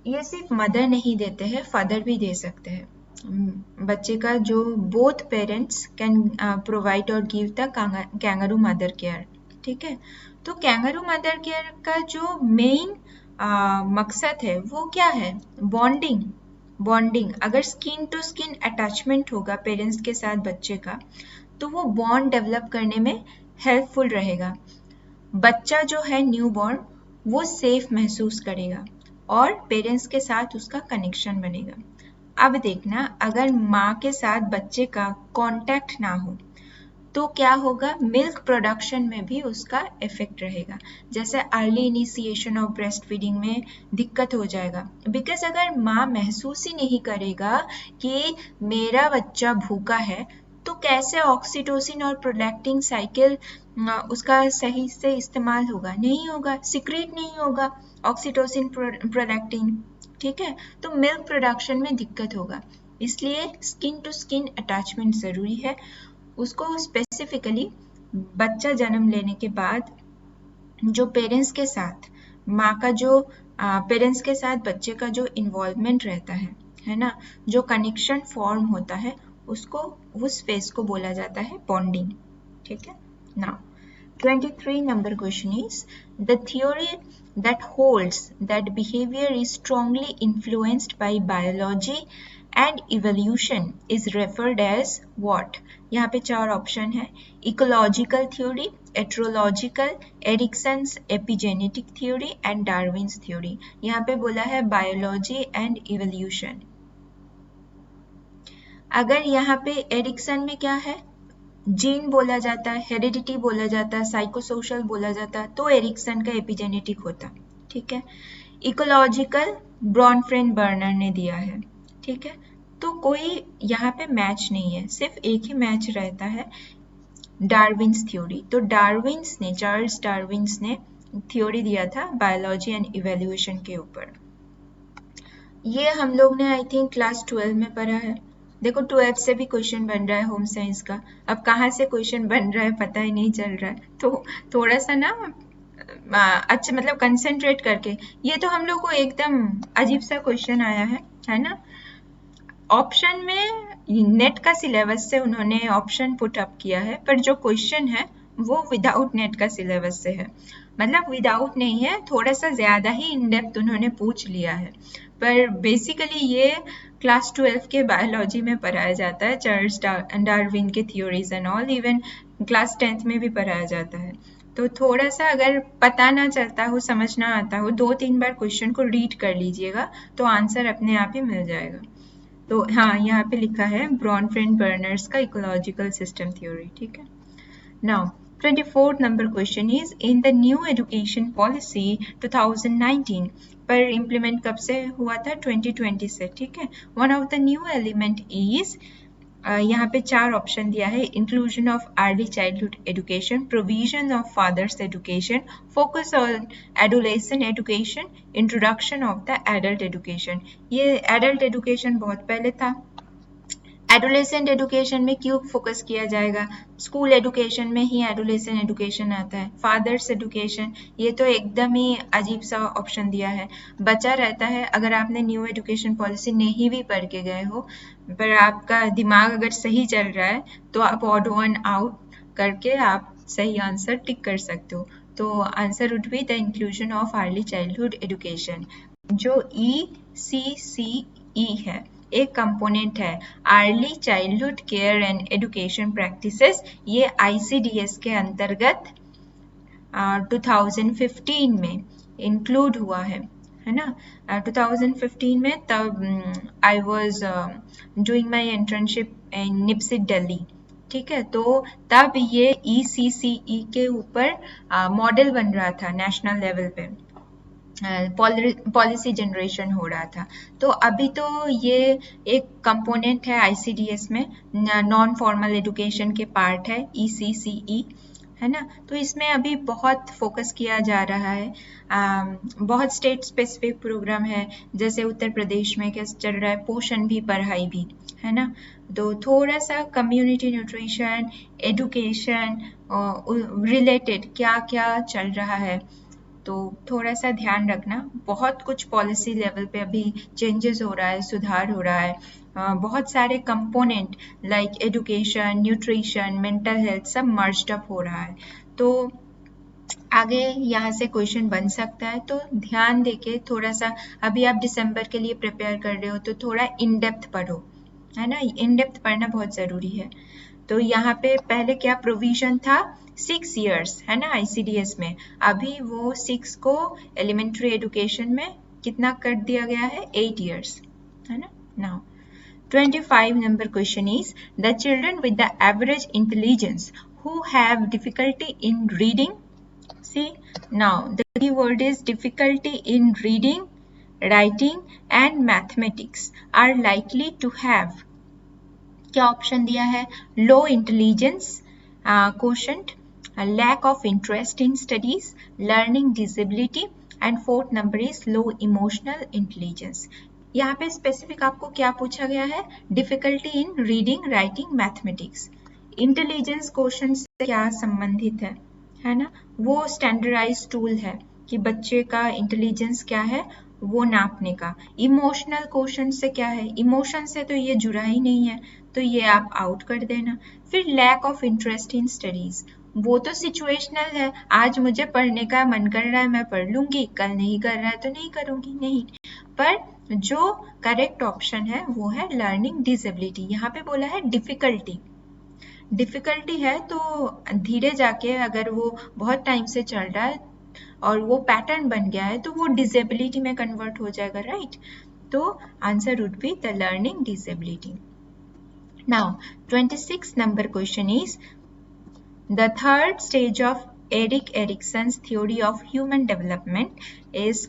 ये सिर्फ मदर नहीं देते हैं, फादर भी दे सकते हैं। बच्चे का जो बोथ पेरेंट्स कैन प्रोवाइड और give the kangaroo mother care. ठीक है। तो कैंगरू मदर केयर का जो मेन मकसद है वो क्या है? बॉन्डिंग। बॉन्डिंग, अगर स्किन टू स्किन अटैचमेंट होगा पेरेंट्स के साथ बच्चे का, तो वो बॉन्ड डेवलप करने में हेल्पफुल रहेगा। बच्चा जो है न्यूबॉर्न, वो सेफ महसूस करेगा और पेरेंट्स के साथ उसका कनेक्शन बनेगा। अब देखना, अगर माँ के साथ बच्चे का कांटेक्ट ना हो तो क्या होगा? मिल्क प्रोडक्शन में भी उसका इफेक्ट रहेगा। जैसे early initiation of breast feeding में दिक्कत हो जाएगा, बिकॉज अगर माँ महसूस ही नहीं करेगा कि मेरा बच्चा भूखा है, तो कैसे ऑक्सीटोसिन और प्रोलैक्टिन साइकिल उसका सही से इस्तेमाल होगा? नहीं होगा, सिक्रेट नहीं होगा ऑक्सीटोसिन प्रोलैक्टिन। ठीक है। तो मिल्क प्रोडक्शन में दिक्कत होगा, इसलिए स्किन टू स्किन अटैचमेंट ज़रूरी है। उसको स्पेसिफिकली बच्चा जन्म लेने के बाद जो पेरेंट्स के साथ माँ का जो पेरेंट्स के साथ बच्चे का जो इन्वॉल्वमेंट रहता है ना, जो कनेक्शन फॉर्म होता है, उसको उस फेज को बोला जाता है बॉन्डिंग। ठीक है। Now 23 number question is the theory that holds that behavior is strongly influenced by biology and evolution is referred as what? यहाँ पे 4 ऑप्शन है, ecological theory, ethological, Erikson's epigenetic theory and Darwin's theory. यहाँ पे बोला है biology and evolution. अगर यहाँ पे एरिक्सन में क्या है? जीन बोला जाता है, हेरिडिटी बोला जाता है, साइकोसोशल बोला जाता है, तो एरिक्सन का एपिजेनेटिक होता। ठीक है। इकोलॉजिकल ब्रॉनफ्रेंड बर्नर ने दिया है। ठीक है। तो कोई यहाँ पे मैच नहीं है, सिर्फ एक ही मैच रहता है, डार्विन्स थ्योरी। तो डार्विन्स ने, चार्ल्स डार्विन्स ने थ्योरी दिया था बायोलॉजी एंड इवोल्यूशन के ऊपर। ये हम लोग ने आई थिंक क्लास 12 में पढ़ा है। देखो 12 से भी क्वेश्चन बन रहा है होम साइंस का, अब कहाँ से क्वेश्चन बन रहा है पता ही नहीं चल रहा है। तो थोड़ा सा ना अच्छा मतलब कंसंट्रेट करके, ये तो हम लोग को एकदम अजीब सा क्वेश्चन आया है ना। ऑप्शन में नेट का सिलेबस से उन्होंने ऑप्शन पुट अप किया है, पर जो क्वेश्चन है वो विदाउट नेट का सिलेबस से है। मतलब विदाउट नहीं है, थोड़ा सा ज़्यादा ही इन डेप्थ उन्होंने पूछ लिया है। पर बेसिकली ये क्लास 12 के बायोलॉजी में पढ़ाया जाता है, चार्ल्स डार्विन के theories and all, even class 10th में भी पढ़ाया जाता है। तो थोड़ा सा अगर पता ना चलता हो, समझ ना आता हो, 2-3 बार क्वेश्चन को रीड कर लीजिएगा तो आंसर अपने आप ही मिल जाएगा। तो हाँ, यहाँ पे लिखा है ब्रॉनफ्रेंड बर्नर्स का इकोलॉजिकल सिस्टम थ्योरी, ठीक है। Now 24th number question is in the new education policy 2019, पर इम्प्लीमेंट कब से हुआ था? 2020 से, ठीक है। One of the new element is, यहाँ पे 4 ऑप्शन दिया है, inclusion of early childhood education, provision of fathers education, focus on adolescent education, introduction of the adult education. ये एडल्ट एजुकेशन बहुत पहले था। एडोलेसेंट एजुकेशन में क्यों फोकस किया जाएगा? स्कूल एजुकेशन में ही एडोलेसेंट एजुकेशन आता है। फादर्स एजुकेशन, ये तो एकदम ही अजीब सा ऑप्शन दिया है। बचा रहता है, अगर आपने न्यू एजुकेशन पॉलिसी नहीं भी पढ़ के गए हो, पर आपका दिमाग अगर सही चल रहा है तो आप ऑड वन आउट करके आप सही आंसर टिक कर सकते हो। तो answer would be the inclusion of early childhood education. जो ECCE है, एक कंपोनेंट है early childhood care and education practices, ये ICDS के अंतर्गत 2015 में इंक्लूड हुआ है ना। 2015 में तब I was doing my internship in निप्सिट दिल्ली, ठीक है। तो तब ये ECCE के ऊपर मॉडल बन रहा था नेशनल लेवल पे, पॉलिसी जनरेशन हो रहा था। तो अभी तो ये एक कंपोनेंट है ICDS में, नॉन फॉर्मल एजुकेशन के पार्ट है ECCE, है ना। तो इसमें अभी बहुत फोकस किया जा रहा है। बहुत स्टेट स्पेसिफिक प्रोग्राम है, जैसे उत्तर प्रदेश में क्या चल रहा है, पोषण भी पढ़ाई भी, है ना। तो थोड़ा सा कम्युनिटी न्यूट्रिशन, एजुकेशन रिलेटेड क्या क्या चल रहा है, तो थोड़ा सा ध्यान रखना। बहुत कुछ पॉलिसी लेवल पे अभी चेंजेस हो रहा है, सुधार हो रहा है। बहुत सारे component like education, nutrition, mental health सब मर्ज्ड अप हो रहा है। तो आगे यहाँ से क्वेश्चन बन सकता है, तो ध्यान देके थोड़ा सा, अभी आप दिसंबर के लिए प्रिपेयर कर रहे हो तो थोड़ा इन डेप्थ पढ़ो, है ना। इन डेप्थ पढ़ना बहुत ज़रूरी है। तो यहाँ पे पहले क्या प्रोविजन था? 6 इयर्स, है ना, ICDS में। अभी वो 6 को एलिमेंट्री एजुकेशन में कितना कर दिया गया है? 8 इयर्स, है ना। Now 25 number question is, the children with the average intelligence who have difficulty in reading, see, now the key word is difficulty in reading, writing and mathematics are likely to have, क्या option दिया है? लो intelligence quotient, lack of interest in studies, learning disability and fourth number is low emotional intelligence। यहाँ पे specific आपको क्या पूछा गया है? Difficulty in reading, writing, mathematics. Intelligence question से क्या संबंधित है ना। वो स्टैंडर्डाइज टूल है कि बच्चे का इंटेलिजेंस क्या है वो नापने का। इमोशनल क्वेश्चन से क्या है? इमोशन से तो ये जुड़ा ही नहीं है, तो ये आप आउट कर देना। फिर lack of interest in studies, वो तो सिचुएशनल है, आज मुझे पढ़ने का मन कर रहा है मैं पढ़ लूंगी, कल नहीं कर रहा है तो नहीं करूंगी, नहीं। पर जो करेक्ट ऑप्शन है वो है लर्निंग डिसेबिलिटी। यहाँ पे बोला है डिफिकल्टी, डिफिकल्टी है तो धीरे जाके अगर वो बहुत टाइम से चल रहा है और वो पैटर्न बन गया है तो वो डिसेबिलिटी में कन्वर्ट हो जाएगा, राइट। तो answer would be the learning disability. Now 26 number question is, the third stage of Erik Erikson's theory of human development is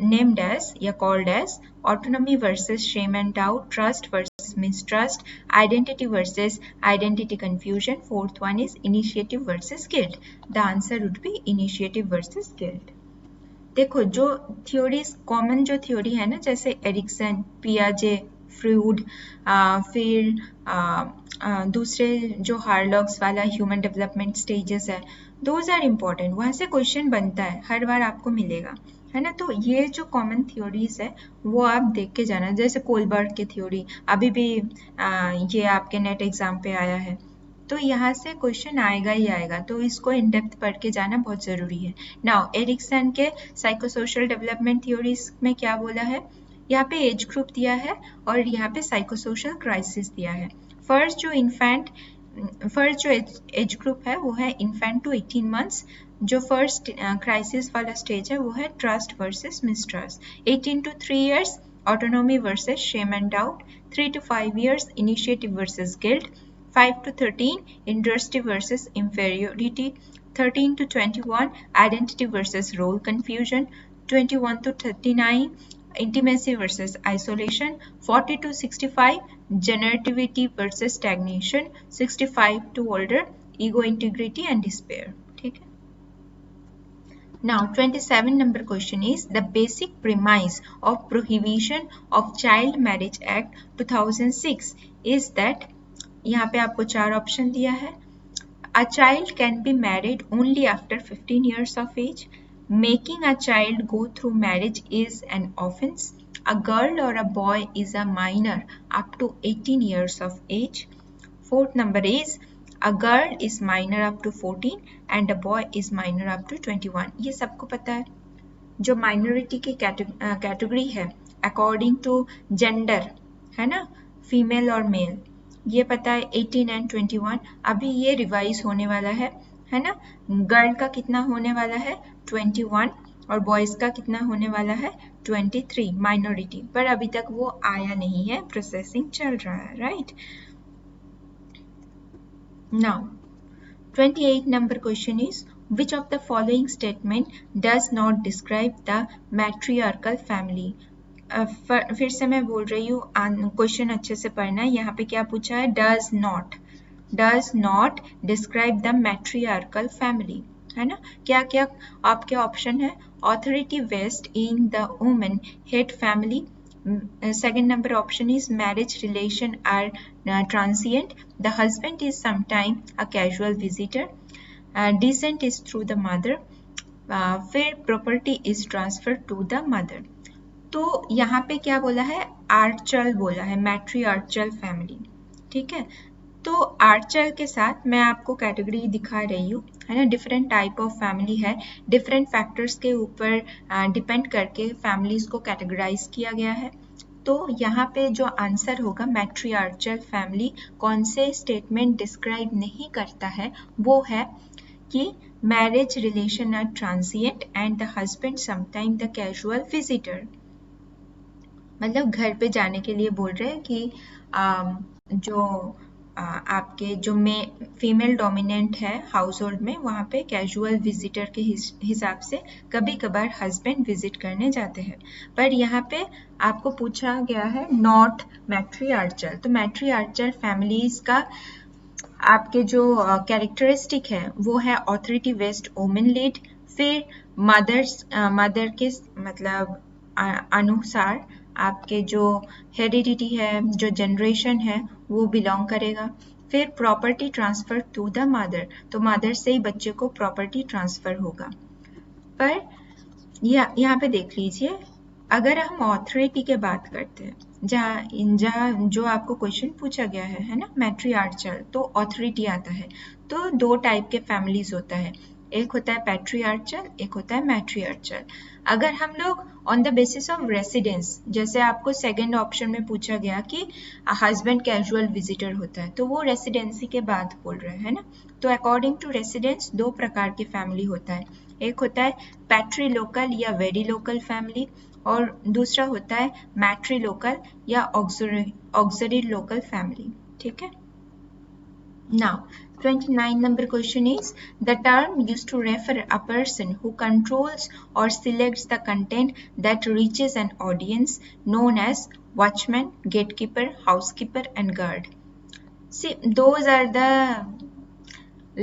named as या called as autonomy versus shame and doubt, trust versus mistrust, identity versus identity confusion, fourth one is initiative versus guilt। The answer would be initiative versus guilt। देखो जो theories common जो theory है ना, जैसे Ericsson, पियाजे, Freud, फिर दूसरे जो हार्लॉक्स वाला ह्यूमन डेवलपमेंट स्टेजेस है, दोज आर इम्पॉर्टेंट, वहाँ से क्वेश्चन बनता है, हर बार आपको मिलेगा, है ना। तो ये जो कॉमन थ्योरीज है वो आप देख के जाना, जैसे कोलबर्ट की थ्योरी अभी भी ये आपके नेट एग्जाम पे आया है, तो यहाँ से क्वेश्चन आएगा ही आएगा, तो इसको इन डेप्थ पढ़ के जाना बहुत ज़रूरी है। नाउ एरिक्सन के साइकोसोशल डेवलपमेंट थ्योरीज में क्या बोला है, यहाँ पे एज ग्रुप दिया है और यहाँ पे साइकोसोशल क्राइसिस दिया है। फर्स्ट जो एज ग्रुप है वो है इन्फेंट टू 18 मंथ्स, जो फर्स्ट क्राइसिस वाला स्टेज है वो है trust versus mistrust. 18 to 3 years autonomy versus shame and doubt, 3 to 5 years initiative versus guilt, 5 to 13 industry versus inferiority, 13 to 21 identity versus role confusion, 21 to 39 intimacy versus isolation, 40 to 65 generativity versus stagnation, 65 to older ego integrity and despair. ठीक है। Now 27 number question is the basic premise of Prohibition of Child Marriage Act 2006 is that, यहाँ पे आपको 4 option दिया है। A child can be married only after 15 years of age. Making a child go through marriage is an offense. A girl or a boy is a minor up to 18 years of age. Fourth number is a girl is minor up to 14 and a boy is minor up to 21. ये सबको पता है। जो minority की category है according to gender, है ना, female और मेल, ये पता है 18 एंड 21। अभी ये रिवाइज होने वाला है ना। गर्ल का कितना होने वाला है 21 और बॉयज का कितना होने वाला है 23 माइनॉरिटी, पर अभी तक वो आया नहीं है, प्रोसेसिंग चल रहा है, right. Now 28 number question is which of the following statement does not describe the matriarchal family? फिर से मैं बोल रही हूँ, क्वेश्चन अच्छे से पढ़ना है। यहाँ पे क्या पूछा है, does not describe the matriarchal family, है ना। क्या क्या आपके ऑप्शन है, authority vests in the woman head family, second number option is marriage relation are transient, the husband is sometimes a casual visitor, descent is through the mother, फिर property is transferred to the mother। तो यहाँ पे क्या बोला है, आर्चल बोला है, मैट्रिआर्चल family, ठीक है। तो आर्चल के साथ मैं आपको कैटेगरी दिखा रही हूँ, है ना। डिफरेंट टाइप ऑफ फैमिली है, डिफरेंट फैक्टर्स के ऊपर डिपेंड करके फैमिलीज को कैटेगराइज किया गया है। तो यहाँ पे जो आंसर होगा मैट्रिआर्चल फैमिली कौन से स्टेटमेंट डिस्क्राइब नहीं करता है, वो है कि marriage relation are transient and the husband sometime the casual visitor, मतलब घर पे जाने के लिए बोल रहे हैं कि जो आपके जो फीमेल डोमिनेंट है हाउस होल्ड में, वहाँ पे कैजुअल विजिटर के हिसाब से कभी कभार हस्बैंड विजिट करने जाते हैं। पर यहाँ पे आपको पूछा गया है नॉट मैट्रिआर्चल, तो मैट्रिआर्चल फैमिलीज का आपके जो कैरेक्टरिस्टिक है वो है ऑथोरिटी वेस्ट वोमेन लीड, फिर मदर के मतलब अनुसार आपके जो हेरिडिटी है, जो जनरेशन है, वो बिलोंग करेगा। फिर property transfer to the mother, तो मदर से ही बच्चे को प्रॉपर्टी ट्रांसफर होगा। पर यहाँ पे देख लीजिए, अगर हम ऑथोरिटी की बात करते हैं, जहाँ जो आपको क्वेश्चन पूछा गया है ना, मैट्रिआर्चल, तो ऑथोरिटी आता है। तो 2 टाइप के फैमिलीज होता है, एक होता है पैट्रिआर्चल, एक होता है मैट्रिआर्चल। अगर हम लोग on the basis of residence, जैसे आपको सेकंड ऑप्शन में पूछा गया कि हस्बैंड कैजुअल विजिटर होता है, तो वो रेसिडेंसी के बाद बोल रहे हैं ना। तो अकॉर्डिंग टू रेसिडेंस 2 प्रकार की फैमिली होता है, एक होता है पैट्री लोकल या वेरी लोकल फैमिली, और दूसरा होता है मैट्री लोकल या ऑक्सिलरी लोकल फैमिली, ठीक है। Now 29 number question is the term used to refer a person who controls or selects the content that reaches an audience known as watchman, gatekeeper, housekeeper and guard. See, those are the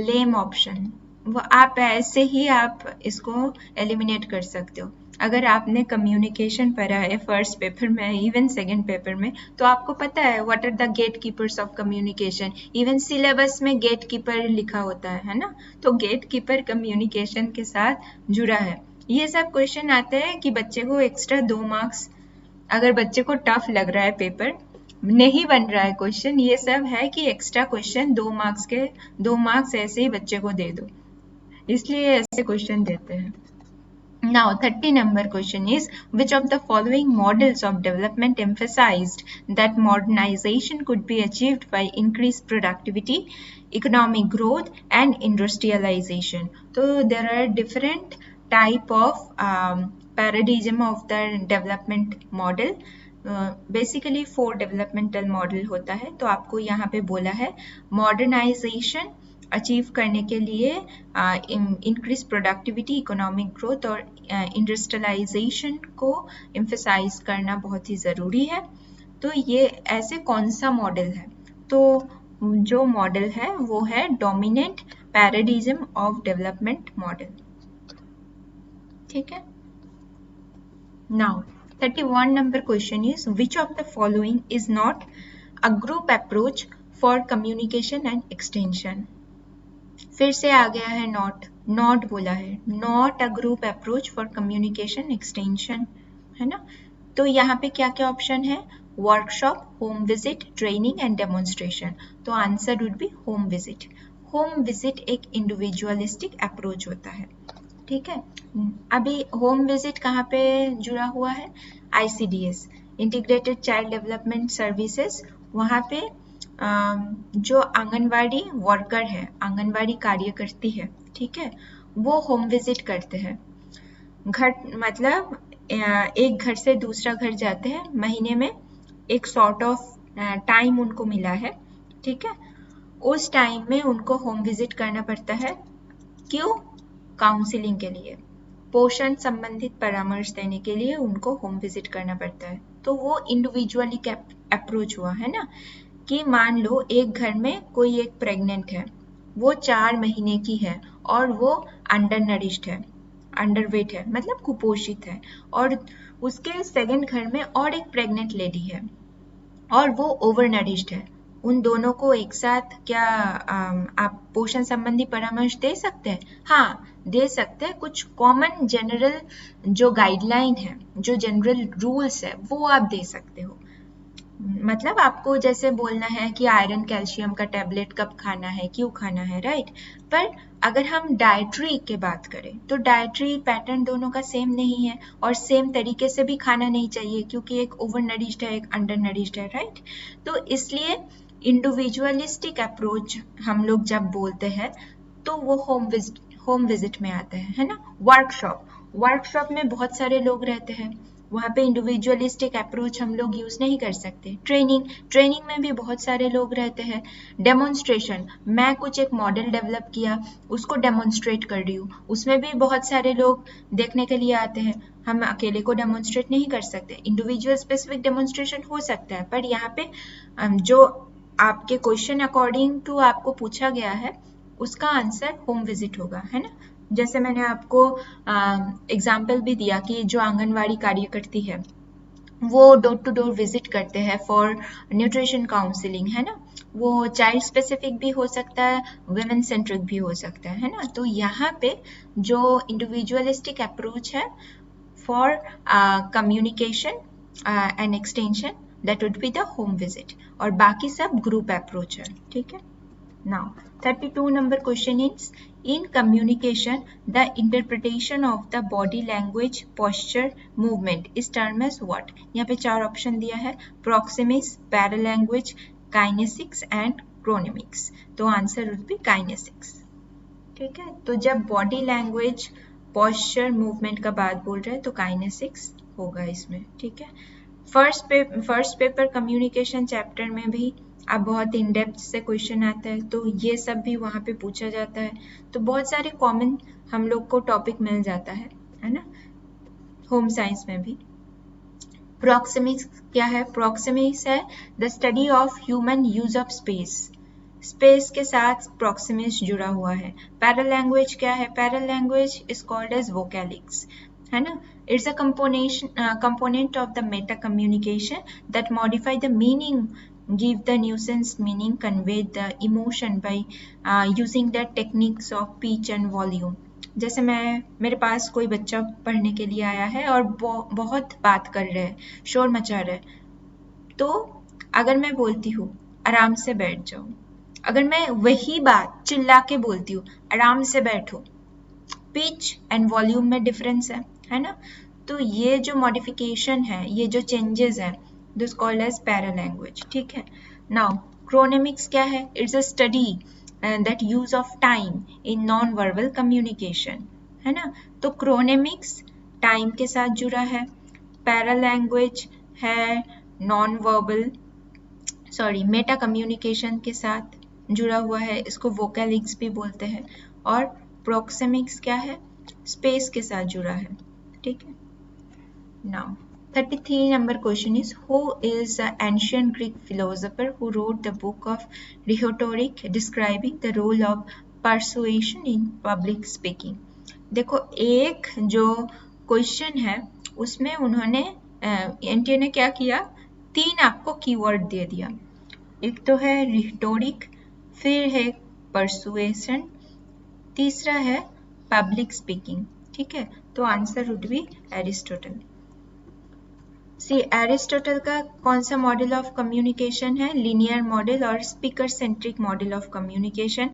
lame option, वो आप ऐसे ही आप इसको eliminate कर सकते हो। अगर आपने कम्युनिकेशन पढ़ा है फर्स्ट पेपर में, इवन सेकंड पेपर में, तो आपको पता है what are the gatekeepers of communication. Even syllabus में गेट कीपर लिखा होता है ना। तो गेट कीपर कम्युनिकेशन के साथ जुड़ा है। ये सब क्वेश्चन आते हैं कि बच्चे को एक्स्ट्रा 2 मार्क्स, अगर बच्चे को टफ लग रहा है पेपर, नहीं बन रहा है क्वेश्चन, ये सब है कि एक्स्ट्रा क्वेश्चन 2 मार्क्स के 2 मार्क्स ऐसे ही बच्चे को दे दो, इसलिए ऐसे क्वेश्चन देते हैं। Now 30 number question is, which of the following models of development emphasized that modernization could be achieved by increased productivity, economic growth and industrialization? So there are different type of paradigm of the development model. Basically 4 developmental model होता है। तो आपको यहाँ पे बोला है modernisation achieve करने के लिए इंक्रीज प्रोडक्टिविटी, इकोनॉमिक ग्रोथ और इंडस्ट्रियलाइजेशन को एम्फसाइज करना बहुत ही ज़रूरी है। तो ये ऐसे कौन सा मॉडल है? तो जो मॉडल है वो है dominant paradigm of development model. ठीक है। Now 31 number question is, which of the following is not a group approach for communication and extension? फिर से आ गया है नॉट बोला है, not a group approach for communication extension, है ना। तो यहाँ पे क्या क्या ऑप्शन है? Workshop, home visit, training and demonstration. तो answer would be home visit. Home visit एक इंडिविजुअलिस्टिक अप्रोच होता है। ठीक है। अभी होम विजिट कहाँ पे जुड़ा हुआ है? ICDS, integrated child development services. वहाँ पे जो आंगनवाड़ी वर्कर है, आंगनवाड़ी कार्यकर्ती है, ठीक है, वो होम विजिट करते हैं। घर मतलब एक घर से दूसरा घर जाते हैं, महीने में एक सॉर्ट ऑफ टाइम उनको मिला है, ठीक है। उस टाइम में उनको होम विजिट करना पड़ता है। क्यों? काउंसलिंग के लिए, पोषण संबंधित परामर्श देने के लिए उनको होम विजिट करना पड़ता है। तो वो इंडिविजुअली अप्रोच हुआ, है ना। कि मान लो एक घर में कोई एक प्रेग्नेंट है, वो 4 महीने की है और वो अंडर नरिश्ड है, अंडरवेट है, मतलब कुपोषित है, और उसके सेकंड घर में और एक प्रेग्नेंट लेडी है और वो ओवर नरिश्ड है। उन दोनों को एक साथ क्या आप पोषण संबंधी परामर्श दे सकते हैं? हाँ, दे सकते हैं। कुछ कॉमन जनरल जो गाइडलाइन है, जो जनरल रूल्स है, वो आप दे सकते हो। मतलब आपको जैसे बोलना है कि आयरन कैल्शियम का टैबलेट कब खाना है, क्यों खाना है, राइट। पर अगर हम डाइटरी की बात करें तो डाइटरी पैटर्न दोनों का सेम नहीं है और सेम तरीके से भी खाना नहीं चाहिए, क्योंकि एक ओवर नरिश्ड है, एक अंडर नरिश्ड है, राइट। तो इसलिए इंडिविजुअलिस्टिक अप्रोच हम लोग जब बोलते हैं तो वो होम विजिट में आता है ना। वर्कशॉप में बहुत सारे लोग रहते हैं, वहाँ पे इंडिविजुअलिस्टिक अप्रोच हम लोग यूज नहीं कर सकते। ट्रेनिंग में भी बहुत सारे लोग रहते हैं। डेमोन्स्ट्रेशन, मैं कुछ एक मॉडल डेवलप किया, उसको डेमोन्स्ट्रेट कर रही हूँ, उसमें भी बहुत सारे लोग देखने के लिए आते हैं। हम अकेले को डेमोन्स्ट्रेट नहीं कर सकते। इंडिविजुअल स्पेसिफिक डेमोन्स्ट्रेशन हो सकता है, पर यहाँ पे जो आपके क्वेश्चन अकॉर्डिंग टू आपको पूछा गया है उसका आंसर होम विजिट होगा, है ना। जैसे मैंने आपको एग्जाम्पल भी दिया कि जो आंगनवाड़ी कार्यकर्ती है वो डोर टू डोर विजिट करते हैं फॉर न्यूट्रिशन काउंसलिंग, है ना। वो चाइल्ड स्पेसिफिक भी हो सकता है, वुमेन सेंट्रिक भी हो सकता है ना। तो यहाँ पे जो इंडिविजुअलिस्टिक अप्रोच है for communication and extension, that would be the home visit, और बाकी सब ग्रुप अप्रोच है, ठीक है। Now, 32 number question is, in communication, the interpretation of the body language, posture, movement is termed as what? यहाँ पे 4 option दिया है, proxemics, paralanguage, kinesics and chronemics। तो आंसर would be kinesics। ठीक है। तो जब बॉडी लैंग्वेज, posture, movement का बात बोल रहे हैं तो kinesics होगा इसमें, ठीक है। फर्स्ट पेपर कम्युनिकेशन चैप्टर में भी अब बहुत इन डेप्थ से क्वेश्चन आता है, तो ये सब भी वहाँ पे पूछा जाता है। तो बहुत सारे कॉमन हम लोग को टॉपिक मिल जाता है ना। होम साइंस में भी प्रोक्सेमिक्स क्या है? प्रोक्सेमिक्स है the study of human use of space के साथ प्रोक्सेमिक्स जुड़ा हुआ है। पैरालैंग्वेज क्या है? पैरालैंग्वेज इज कॉल्ड एज वोकैलिक्स, है ना। It's a component of the meta communication that modify the meaning, give the nuisance meaning, convey the emotion by using the techniques of pitch and volume. जैसे मेरे पास कोई बच्चा पढ़ने के लिए आया है और बहुत बात कर रहा है, शोर मचा रहा है, तो अगर मैं बोलती हूँ आराम से बैठ जाओ, अगर मैं वही बात चिल्ला के बोलती हूँ आराम से बैठो, पिच एंड वॉल्यूम में डिफरेंस है ना? तो ये जो मॉडिफिकेशन है, ये जो चेंजेस है, दिस कॉल्ड एज पैरालैंग्वेज. ठीक है. नाउ क्रोनेमिक्स क्या है? It's a study that use of time in non verbal communication, है ना? तो क्रोनेमिक्स टाइम के साथ जुड़ा है, पैरालैंग्वेज है नॉन वर्बल मेटा कम्युनिकेशन के साथ जुड़ा हुआ है, इसको वोकैलिक्स भी बोलते हैं. और प्रोक्सेमिक्स क्या है? स्पेस के साथ जुड़ा है. ठीक है. Now 33 number question is, who is the ancient Greek philosopher who wrote the book of rhetoric describing the role of persuasion in public speaking? देखो, एक जो क्वेश्चन है उसमें उन्होंने एनटीए ने क्या किया, 3 आपको कीवर्ड दे दिया. एक तो है रिटोरिक, फिर है परसुएशन, तीसरा है पब्लिक स्पीकिंग. ठीक है. तो answer would be Aristotle. See Aristotle का कौन सा मॉडल ऑफ कम्युनिकेशन है? लीनियर मॉडल और speaker centric model of communication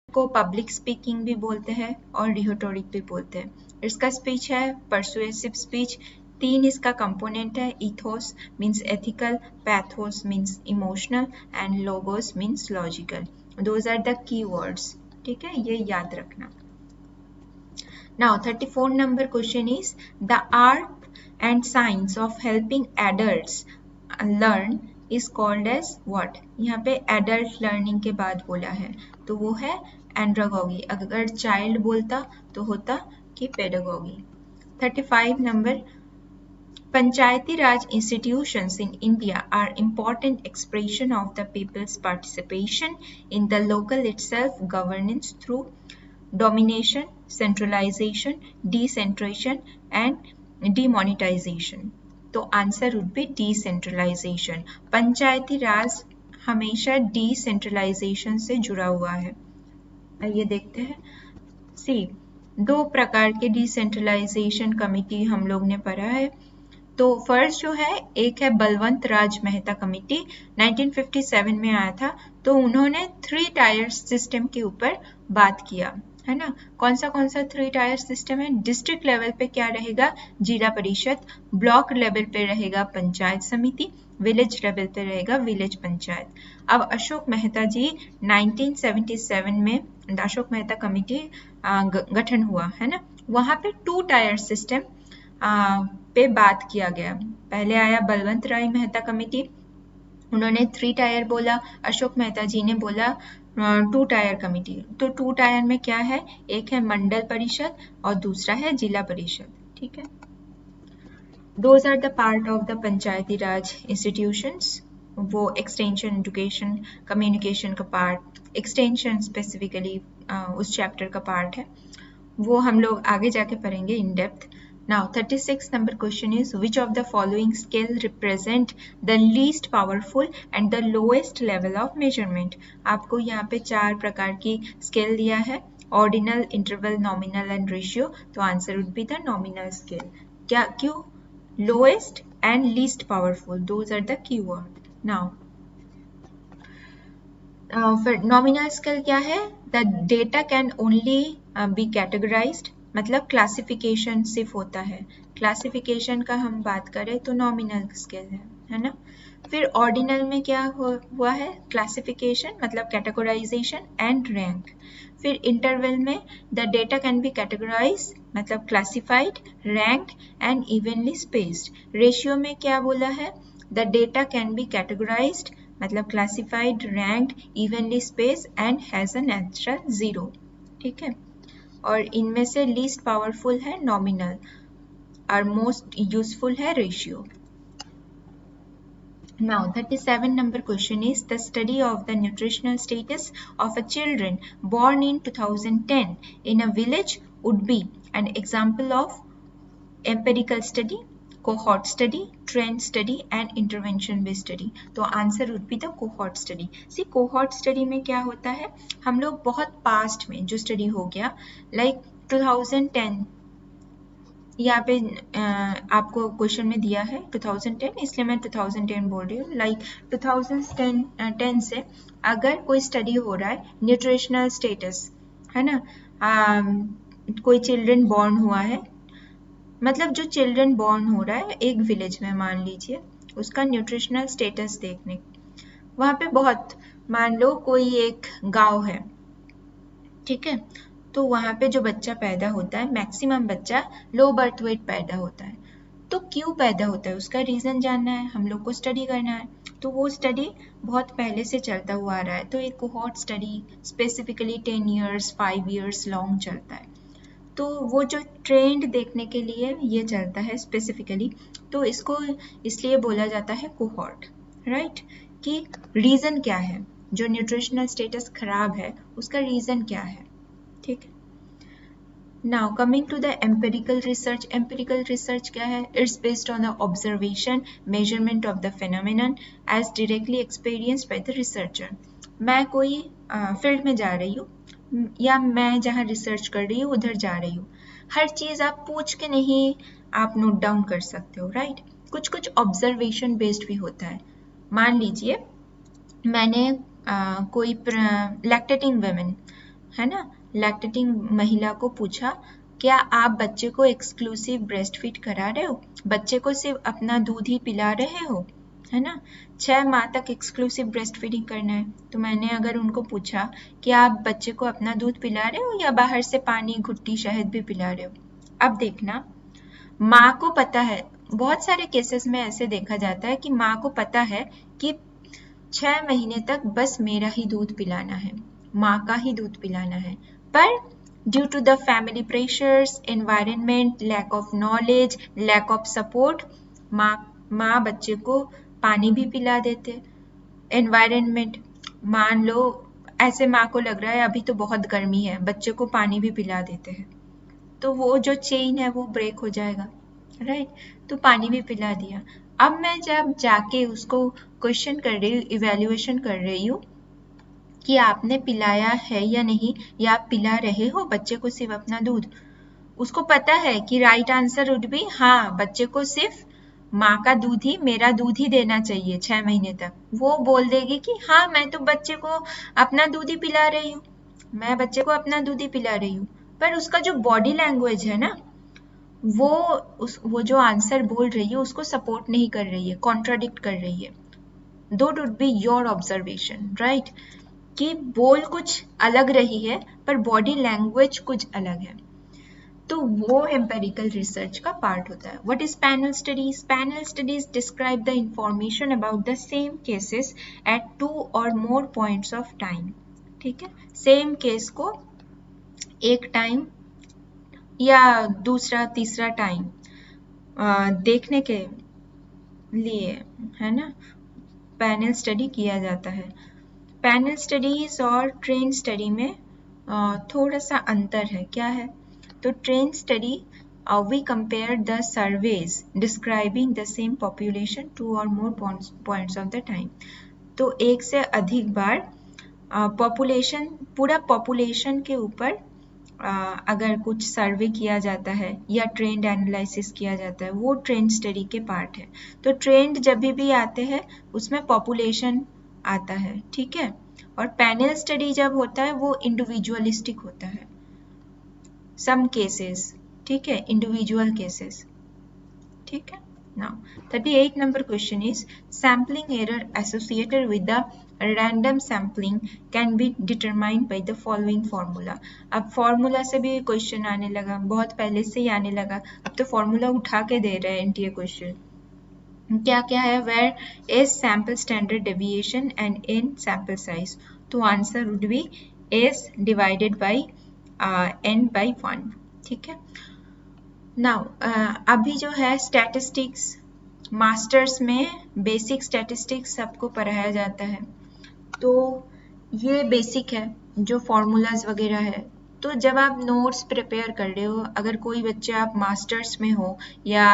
को पब्लिक स्पीकिंग भी बोलते हैं और रिटोरिक भी बोलते हैं. इसका स्पीच है परसुएसिव स्पीच. 3 इसका कंपोनेंट है, ethos means ethical, pathos means emotional and logos means logical. Those are the keywords. ठीक है, ये याद रखना. Now 34 number question is, the art and science of helping adults learn is called as what? यहाँ पे adult learning के बाद बोला है तो वो है एंड्रागॉगी. अगर चाइल्ड बोलता तो होता कि pedagogy. 35 number, Panchayati Raj institutions in India are important expression of the people's participation in the local itself governance through domination, centralization, decentration and demonetisation. तो आंसर वुड बी डिसेंट्रलाइजेशन. पंचायती राज हमेशा डिसेंट्रलाइजेशन से जुड़ा हुआ है. आइए देखते हैं. सी 2 प्रकार के डिसेंट्रलाइजेशन कमिटी हम लोग ने पढ़ा है. तो फर्स्ट जो है, एक है बलवंत राज मेहता कमिटी, 1957 में आया था. तो उन्होंने 3 टायर सिस्टम के ऊपर बात किया, है ना? कौन सा 3 टायर सिस्टम है? डिस्ट्रिक्ट लेवल पे क्या रहेगा? जिला परिषद. ब्लॉक लेवल पे रहेगा पंचायत समिति. विलेज लेवल पे रहेगा विलेज पंचायत. अब अशोक मेहता जी 1977 में अशोक मेहता कमिटी गठन हुआ, है ना? वहां पे 2 टायर सिस्टम पे बात किया गया. पहले आया बलवंत राय मेहता कमिटी, उन्होंने 3 टायर बोला. अशोक मेहता जी ने बोला 2 टायर कमिटी. तो 2 टायर में क्या है? एक है मंडल परिषद और दूसरा है जिला परिषद. ठीक है. Those are the part of the Panchayati Raj institutions. वो एक्सटेंशन, एजुकेशन, कम्युनिकेशन का पार्ट, एक्सटेंशन स्पेसिफिकली उस चैप्टर का पार्ट है. वो हम लोग आगे जाके पढ़ेंगे in depth. Now 36 number question is, which of the following scale represent the least powerful and the lowest level of measurement? आपको यहाँ पे 4 प्रकार की स्केल दिया है, ordinal, interval, nominal and ratio. तो answer would be the nominal scale. क्या, क्यों? Lowest and least powerful, those are the keyword. Now फिर नॉमिनल स्केल क्या है? The data can only be categorised, मतलब क्लासिफिकेशन सिर्फ होता है. क्लासिफिकेशन का हम बात करें तो नॉमिनल स्केल है ना? फिर ऑर्डिनल में क्या हुआ है? क्लासिफिकेशन मतलब कैटेगराइजेशन एंड रैंक. फिर इंटरवल में the data can be categorise मतलब classified, rank and evenly spaced. Ratio में क्या बोला है? The data can be categorised मतलब classified, ranked, evenly space and has a natural 0. ठीक है. और इनमें से लीस्ट पावरफुल है नॉमिनल और मोस्ट यूजफुल है ratio. Now 37 number question is, the study of the nutritional status of a children born in 2010 in a village would be an example of empirical study, cohort study, trend study and intervention based study. तो answer would be the cohort study. See cohort study में क्या होता है, हम लोग बहुत past में जो स्टडी हो गया लाइक 2010, यहाँ पे आपको क्वेश्चन में दिया है 2010, इसलिए मैं 2010 बोल रही हूँ. लाइक 2010 से अगर कोई स्टडी हो रहा है न्यूट्रिशनल स्टेटस है ना, कोई चिल्ड्रन बॉर्न हुआ है, मतलब जो चिल्ड्रन बॉर्न हो रहा है एक विलेज में मान लीजिए, उसका न्यूट्रिशनल स्टेटस देखने, वहाँ पे बहुत, मान लो कोई एक गांव है, ठीक है, तो वहाँ पे जो बच्चा पैदा होता है मैक्सिमम बच्चा लो बर्थ वेट पैदा होता है. तो क्यों पैदा होता है उसका रीज़न जानना है, हम लोग को स्टडी करना है. तो वो स्टडी बहुत पहले से चलता हुआ आ रहा है, तो एक cohort study specifically 10 years 5 years long चलता है. तो वो जो ट्रेंड देखने के लिए ये चलता है स्पेसिफिकली, तो इसको इसलिए बोला जाता है कोहॉर्ट, राइट. कि रीज़न क्या है, जो न्यूट्रिशनल स्टेटस खराब है उसका रीज़न क्या है, ठीक है. Now coming to the empirical research. Empirical research क्या है? It's based on the observation, measurement of the phenomenon as directly experienced by the researcher. मैं कोई फील्ड में जा रही हूँ या मैं जहाँ रिसर्च कर रही हूँ उधर जा रही हूँ, हर चीज़ आप पूछ के नहीं आप नोट डाउन कर सकते हो, राइट. कुछ कुछ ऑब्जर्वेशन बेस्ड भी होता है. मान लीजिए मैंने कोई लैक्टेटिंग वुमेन है ना, लैक्टेटिंग महिला को पूछा क्या आप बच्चे को एक्सक्लूसिव ब्रेस्ट फीड करा रहे हो, बच्चे को सिर्फ अपना दूध ही पिला रहे हो, है ना, 6 माह तक एक्सक्लूसिव ब्रेस्ट फीडिंग करना है. तो मैंने अगर उनको पूछा कि आप बच्चे को अपना दूध पिला रहे हो या बाहर से पानी घुट्टी शहद भी पिला रहे हो, अब देखना माँ को पता है, बहुत सारे केसेस में ऐसे देखा जाता है कि माँ को पता है कि 6 महीने तक बस मेरा ही दूध पिलाना है, माँ का ही दूध पिलाना है, पर due to the family pressures, environment, lack of knowledge, lack of support, माँ बच्चे को पानी भी पिला देते. एनवायरनमेंट, मान लो ऐसे माँ को लग रहा है अभी तो बहुत गर्मी है, बच्चे को पानी भी पिला देते हैं, तो वो जो चेन है वो ब्रेक हो जाएगा, राइट. तो पानी भी पिला दिया. अब मैं जब जाके उसको क्वेश्चन कर रही हूँ, इवैल्यूएशन कर रही हूँ कि आपने पिलाया है या नहीं, या आप पिला रहे हो बच्चे को सिर्फ अपना दूध, उसको पता है कि राइट आंसर वुड बी हाँ, बच्चे को सिर्फ माँ का दूध ही, मेरा दूध ही देना चाहिए 6 महीने तक. वो बोल देगी कि हाँ मैं तो बच्चे को अपना दूध ही पिला रही हूँ, मैं बच्चे को अपना दूध ही पिला रही हूँ, पर उसका जो बॉडी लैंग्वेज है ना, वो जो आंसर बोल रही है उसको सपोर्ट नहीं कर रही है, कॉन्ट्राडिक्ट कर रही है. दो would be your observation, right, कि बोल कुछ अलग रही है पर बॉडी लैंग्वेज कुछ अलग है. तो वो एम्पेरिकल रिसर्च का पार्ट होता है. What is panel studies? Panel studies describe the information about the same cases at 2 और मोर पॉइंट्स ऑफ टाइम. ठीक है, सेम केस को एक टाइम या दूसरा तीसरा टाइम देखने के लिए, है ना, पैनल स्टडी किया जाता है. पैनल स्टडीज और ट्रेन स्टडी में थोड़ा सा अंतर है. क्या है? तो train study we compare the surveys describing the same population 2 or more points of the time. तो एक से अधिक बार पॉपुलेशन, पूरा पॉपुलेशन के ऊपर अगर कुछ सर्वे किया जाता है या ट्रेंड एनालिसिस किया जाता है, वो ट्रेंड स्टडी के पार्ट है. तो ट्रेंड जब भी आते हैं उसमें पॉपुलेशन आता है, ठीक है, और पैनल स्टडी जब होता है वो इंडिविजुअलिस्टिक होता है, सम केसेस, ठीक है, इंडिविजुअल केसेस, ठीक है. Now 38 number question is sampling error associated with the random sampling can be determined by the following formula. अब फॉर्मूला से भी क्वेश्चन आने लगा, बहुत पहले से ही आने लगा, अब तो फॉर्मूला उठा के दे रहे हैं एनटीए क्वेश्चन. क्या क्या है? Where s sample standard deviation and n sample size. तो answer would be s divided by n by 1. ठीक है. नाउ अभी जो है स्टैटिस्टिक्स, मास्टर्स में बेसिक स्टैटिस्टिक्स सबको पढ़ाया जाता है, तो ये बेसिक है, जो फॉर्मूलाज वगैरह है तो जब आप नोट्स प्रिपेयर कर रहे हो, अगर कोई बच्चे आप मास्टर्स में हो या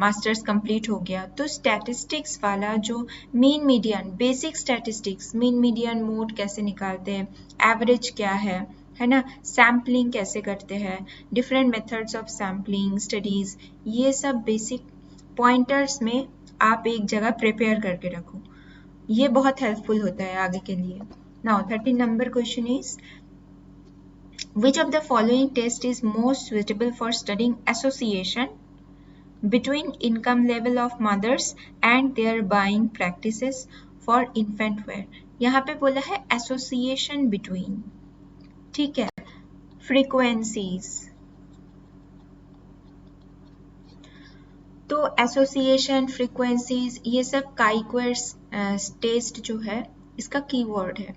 मास्टर्स कंप्लीट हो गया, तो स्टैटिस्टिक्स वाला जो mean median, basic statistics, mean median mode कैसे निकालते हैं, एवरेज क्या है ना, सैम्पलिंग कैसे करते हैं, different methods of sampling studies, ये सब बेसिक पॉइंटर्स में आप एक जगह प्रिपेयर करके रखो, ये बहुत हेल्पफुल होता है आगे के लिए। Now 13 number question is which of the following test is most suitable for studying association between income level of mothers and their buying practices for infant wear। यहाँ पे बोला है association between, ठीक है, frequencies, तो एसोसिएशन, फ्रीक्वेंसीज, ये सब काइक्वेर्स test जो है इसका कीवर्ड है,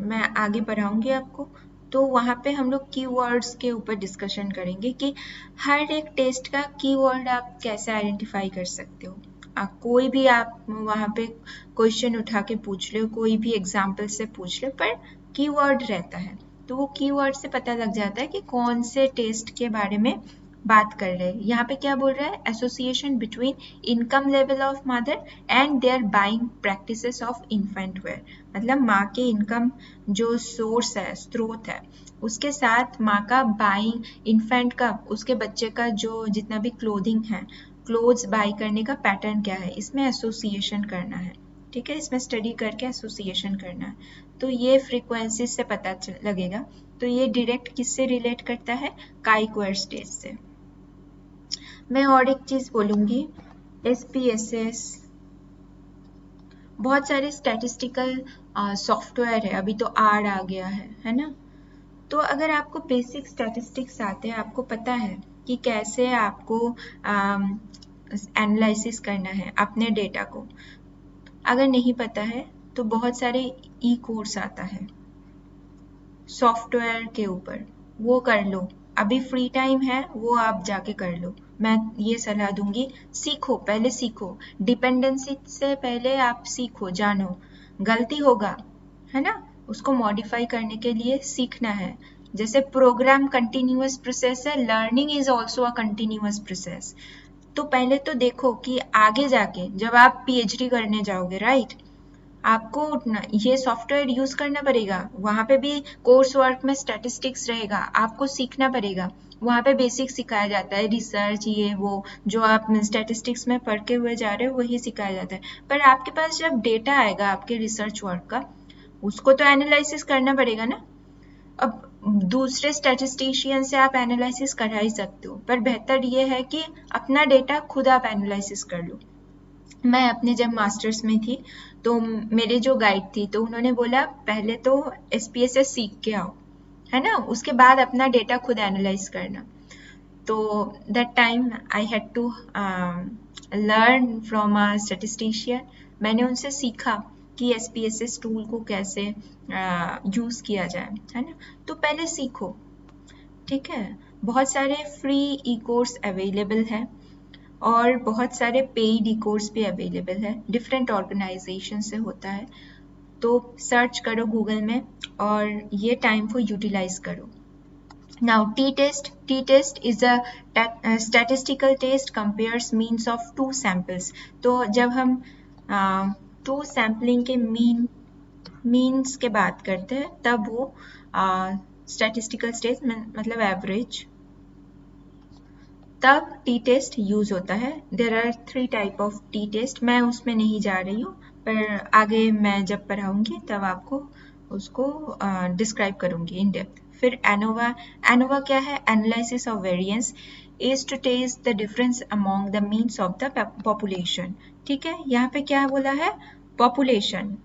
मैं आगे बढ़ाऊंगी आपको, तो वहाँ पे हम लोग कीवर्ड्स के ऊपर डिस्कशन करेंगे कि हर एक टेस्ट का कीवर्ड आप कैसे आइडेंटिफाई कर सकते हो। कोई भी आप वहाँ पे क्वेश्चन उठा के पूछ लो, कोई भी एग्जाम्पल से पूछ लो, पर कीवर्ड रहता है, तो वो कीवर्ड से पता लग जाता है कि कौन से टेस्ट के बारे में बात कर रहे हैं। यहाँ पे क्या बोल रहा है, association between income level of mother and their buying practices of infant wear, मतलब माँ के इनकम जो सोर्स है, स्रोत है, उसके साथ माँ का बाइंग, इन्फेंट का, उसके बच्चे का जो जितना भी क्लोथिंग है, क्लोथ्स बाई करने का पैटर्न क्या है, इसमें एसोसिएशन करना है, ठीक है, इसमें स्टडी करके एसोसिएशन करना है, तो ये फ्रीक्वेंसी से पता लगेगा। तो ये डायरेक्ट किससे रिलेट करता है, काइक्वेर्स टेस्ट से। मैं और एक चीज बोलूंगी, SPSS, बहुत सारे स्टैटिस्टिकल सॉफ्टवेयर है, अभी तो R आ गया है ना, तो अगर आपको बेसिक स्टैटिस्टिक्स आते हैं, आपको पता है कि कैसे आपको एनालिसिस करना है अपने डेटा को, अगर नहीं पता है तो बहुत सारे ई कोर्स आता है सॉफ्टवेयर के ऊपर, वो कर लो, अभी फ्री टाइम है, वो आप जाके कर लो, मैं ये सलाह दूंगी, सीखो, पहले सीखो, डिपेंडेंसी से पहले आप सीखो, जानो, गलती होगा, है ना, उसको मॉडिफाई करने के लिए सीखना है, जैसे प्रोग्राम कंटिन्यूअस प्रोसेस है, learning is also a continuous process, तो पहले तो देखो कि आगे जाके जब आप PhD करने जाओगे, राइट, आपको ये सॉफ्टवेयर यूज करना पड़ेगा, वहाँ पे भी कोर्स वर्क में स्टैटिस्टिक्स रहेगा, आपको सीखना पड़ेगा, वहाँ पे बेसिक सिखाया जाता है, रिसर्च ये वो जो आप स्टैटिस्टिक्स में पढ़ के हुए जा रहे हो वही सिखाया जाता है, पर आपके पास जब डेटा आएगा आपके रिसर्च वर्क का, उसको तो एनालिसिस करना पड़ेगा ना। अब दूसरे स्टैटिस्टिशियन से आप एनालिसिस करा ही सकते हो, पर बेहतर ये है कि अपना डेटा खुद आप एनालिसिस कर लो। मैं अपने जब मास्टर्स में थी तो मेरे जो गाइड थी, तो उन्होंने बोला पहले तो SPSS सीख के आओ, है ना, उसके बाद अपना डेटा खुद एनालाइज करना, तो that time I had to learn from a statistician, मैंने उनसे सीखा कि SPSS टूल को कैसे यूज़ किया जाए, है ना, तो पहले सीखो, ठीक है, बहुत सारे फ्री ई कोर्स अवेलेबल है और बहुत सारे पेड ई कोर्स भी अवेलेबल है, डिफरेंट ऑर्गेनाइजेशन से होता है, तो सर्च करो गूगल में और ये टाइम को यूटिलाइज करो। Now t-test is a statistical test compares means of two samples, तो जब हम टू सैम्पलिंग के मीन्स के बात करते हैं तब वो स्टैटिस्टिकल टेस्ट मतलब एवरेज, तब टी टेस्ट यूज होता है। There are 3 type of T test, मैं उसमें नहीं जा रही हूँ, पर आगे मैं जब पढ़ाऊंगी तब आपको उसको डिस्क्राइब करूंगी इन डेप्थ। फिर एनोवा क्या है, analysis of variance is to test the difference among the means of the population, ठीक है, यहाँ पे क्या बोला है, पॉपुलेशन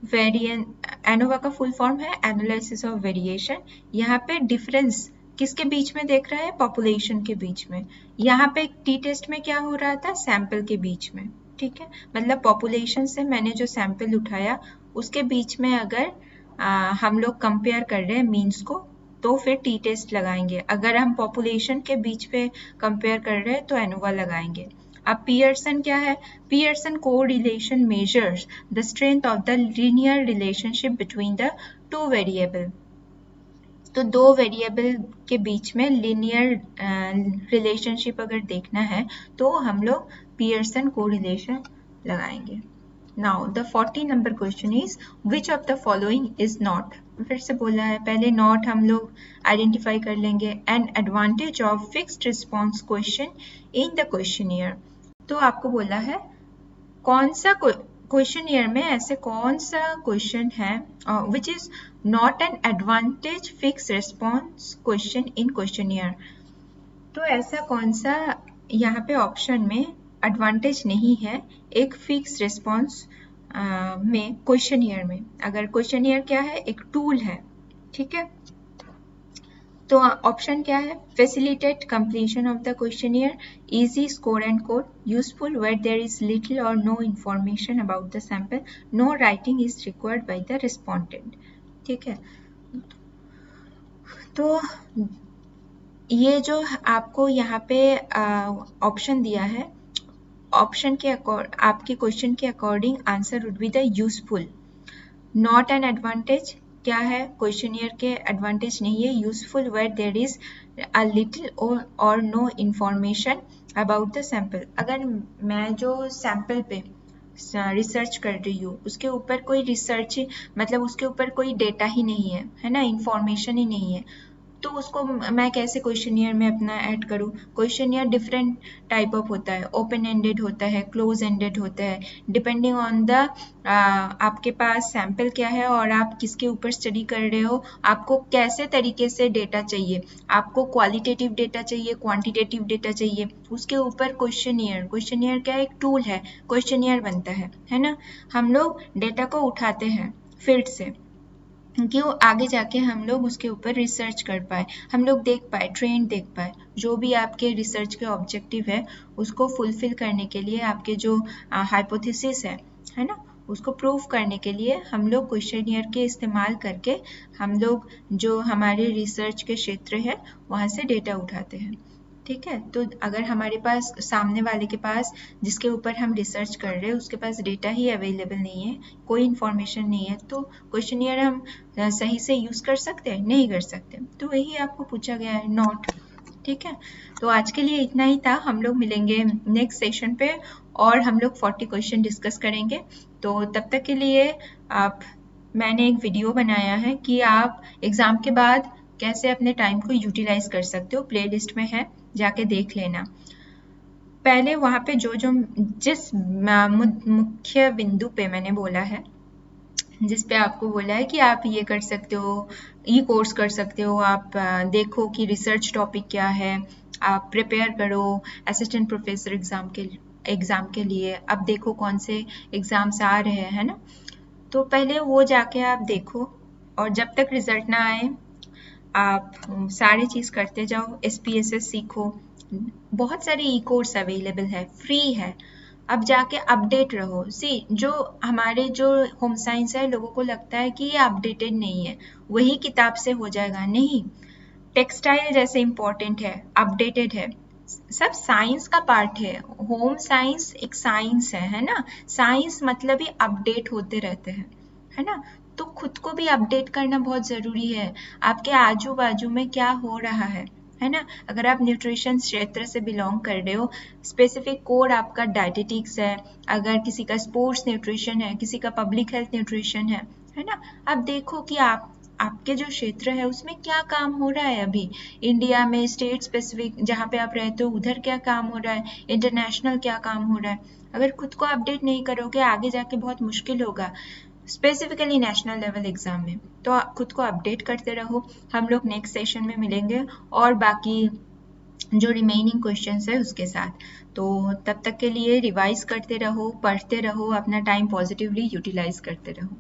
वेरिएंस, एनोवा का फुल फॉर्म है एनालिसिस ऑफ वेरिएशन, यहाँ पे डिफरेंस किसके बीच में देख रहा है, पॉपुलेशन के बीच में, यहाँ पे टी टेस्ट में क्या हो रहा था, सैंपल के बीच में, ठीक है, मतलब पॉपुलेशन से मैंने जो सैंपल उठाया उसके बीच में अगर हम लोग कंपेयर कर रहे हैं मीन्स को, तो फिर टी टेस्ट लगाएंगे, अगर हम पॉपुलेशन के बीच पे कंपेयर कर रहे हैं तो एनोवा लगाएंगे। अब पियर्सन क्या है, Pearson correlation measures the strength of the linear relationship between the two variable, तो दो वेरिएबल के बीच में लीनियर रिलेशनशिप अगर देखना है तो हम लोग पियर्सन कोरिलेशन लगाएंगे। Now the 40 number question is which of the following is not. फिर से बोला है, पहले नॉट हम लोग आइडेंटिफाई कर लेंगे। An advantage of fixed response question in the questionnaire. तो आपको बोला है कौन सा क्वेश्चनियर में ऐसे कौन सा क्वेश्चन है which is not an advantage fix response question in questionnaire. तो ऐसा कौन सा यहाँ पे ऑप्शन में एडवांटेज नहीं है एक फिक्स रिस्पॉन्स में क्वेश्चनियर में। अगर क्वेश्चनियर क्या है, एक टूल है, ठीक है। तो ऑप्शन क्या है, facilitate completion of the questionnaire, easy score and code, useful where there is little or no information about the sample, no writing is required by the respondent. ठीक है, तो ये जो आपको यहाँ पे ऑप्शन दिया है, ऑप्शन के आपके क्वेश्चन के according answer would be the useful. Not an advantage क्या है, क्वेश्चनियर के एडवांटेज नहीं है। Useful where there is a little or no information about the sample. अगर मैं जो सैंपल पे रिसर्च कर रही हूँ उसके ऊपर कोई रिसर्च मतलब उसके ऊपर कोई डेटा ही नहीं है ना, इंफॉर्मेशन ही नहीं है, तो उसको मैं कैसे क्वेश्चनियर में अपना ऐड करूँ। क्वेश्चनियर डिफरेंट टाइप ऑफ होता है, ओपन एंडेड होता है, क्लोज एंडेड होता है, डिपेंडिंग ऑन द आपके पास सैंपल क्या है और आप किसके ऊपर स्टडी कर रहे हो, आपको कैसे तरीके से डेटा चाहिए, आपको क्वालिटेटिव डेटा चाहिए, क्वांटिटेटिव डेटा चाहिए, उसके ऊपर क्वेश्चनियर क्या एक टूल है, क्वेश्चनियर बनता है ना। हम लोग डेटा को उठाते हैं फील्ड से, क्यों आगे जाके हम लोग उसके ऊपर रिसर्च कर पाए, हम लोग देख पाए, ट्रेंड देख पाए, जो भी आपके रिसर्च के ऑब्जेक्टिव है उसको फुलफिल करने के लिए, आपके जो हाइपोथेसिस है ना, उसको प्रूव करने के लिए हम लोग क्वेश्चनियर के इस्तेमाल करके हम लोग जो हमारे रिसर्च के क्षेत्र है वहाँ से डेटा उठाते हैं। ठीक है, तो अगर हमारे पास सामने वाले के पास जिसके ऊपर हम रिसर्च कर रहे हैं उसके पास डेटा ही अवेलेबल नहीं है, कोई इन्फॉर्मेशन नहीं है, तो क्वेश्चनियर हम सही से यूज़ कर सकते हैं, नहीं कर सकते। तो वही आपको पूछा गया है, नॉट। ठीक है, तो आज के लिए इतना ही था। हम लोग मिलेंगे नेक्स्ट सेशन पे और हम लोग 40 क्वेश्चन डिस्कस करेंगे। तो तब तक के लिए मैंने एक वीडियो बनाया है कि आप एग्ज़ाम के बाद कैसे अपने टाइम को यूटिलाइज कर सकते हो, प्लेलिस्ट में है, जाके देख लेना। पहले वहाँ पे जिस मुख्य बिंदु पे मैंने बोला है, जिस पे आपको बोला है कि आप ये कर सकते हो, ये कोर्स कर सकते हो, आप देखो कि रिसर्च टॉपिक क्या है, आप प्रिपेयर करो असिस्टेंट प्रोफेसर एग्ज़ाम के लिए, अब देखो कौन से एग्ज़ाम्स आ रहे हैं ना, तो पहले वो जाके आप देखो और जब तक रिजल्ट ना आए आप सारी चीज़ करते जाओ, SPSS सीखो, बहुत सारे ई कोर्स अवेलेबल है, फ्री है, अब जाके अपडेट रहो। जो हमारे जो होम साइंस है, लोगों को लगता है कि ये अपडेटेड नहीं है, वही किताब से हो जाएगा, नहीं। टेक्सटाइल जैसे इम्पोर्टेंट है, अपडेटेड है, सब साइंस का पार्ट है। होम साइंस एक साइंस है ना, साइंस मतलब ही अपडेट होते रहते हैं, है ना। तो खुद को भी अपडेट करना बहुत ज़रूरी है, आपके आजू बाजू में क्या हो रहा है ना। अगर आप न्यूट्रिशन क्षेत्र से बिलोंग कर रहे हो, स्पेसिफिक कोर आपका डायटेटिक्स है, अगर किसी का स्पोर्ट्स न्यूट्रिशन है, किसी का पब्लिक हेल्थ न्यूट्रिशन है ना, आप देखो कि आपके जो क्षेत्र है उसमें क्या काम हो रहा है अभी इंडिया में, स्टेट स्पेसिफिक जहाँ पे आप रहते हो उधर क्या काम हो रहा है, इंटरनेशनल क्या काम हो रहा है। अगर खुद को अपडेट नहीं करोगे आगे जाके बहुत मुश्किल होगा, स्पेसिफिकली नेशनल लेवल एग्जाम में। तो खुद को अपडेट करते रहो। हम लोग नेक्स्ट सेशन में मिलेंगे और बाकी जो रिमेनिंग क्वेश्चंस है उसके साथ। तो तब तक के लिए रिवाइज करते रहो, पढ़ते रहो, अपना टाइम पॉजिटिवली यूटिलाइज करते रहो।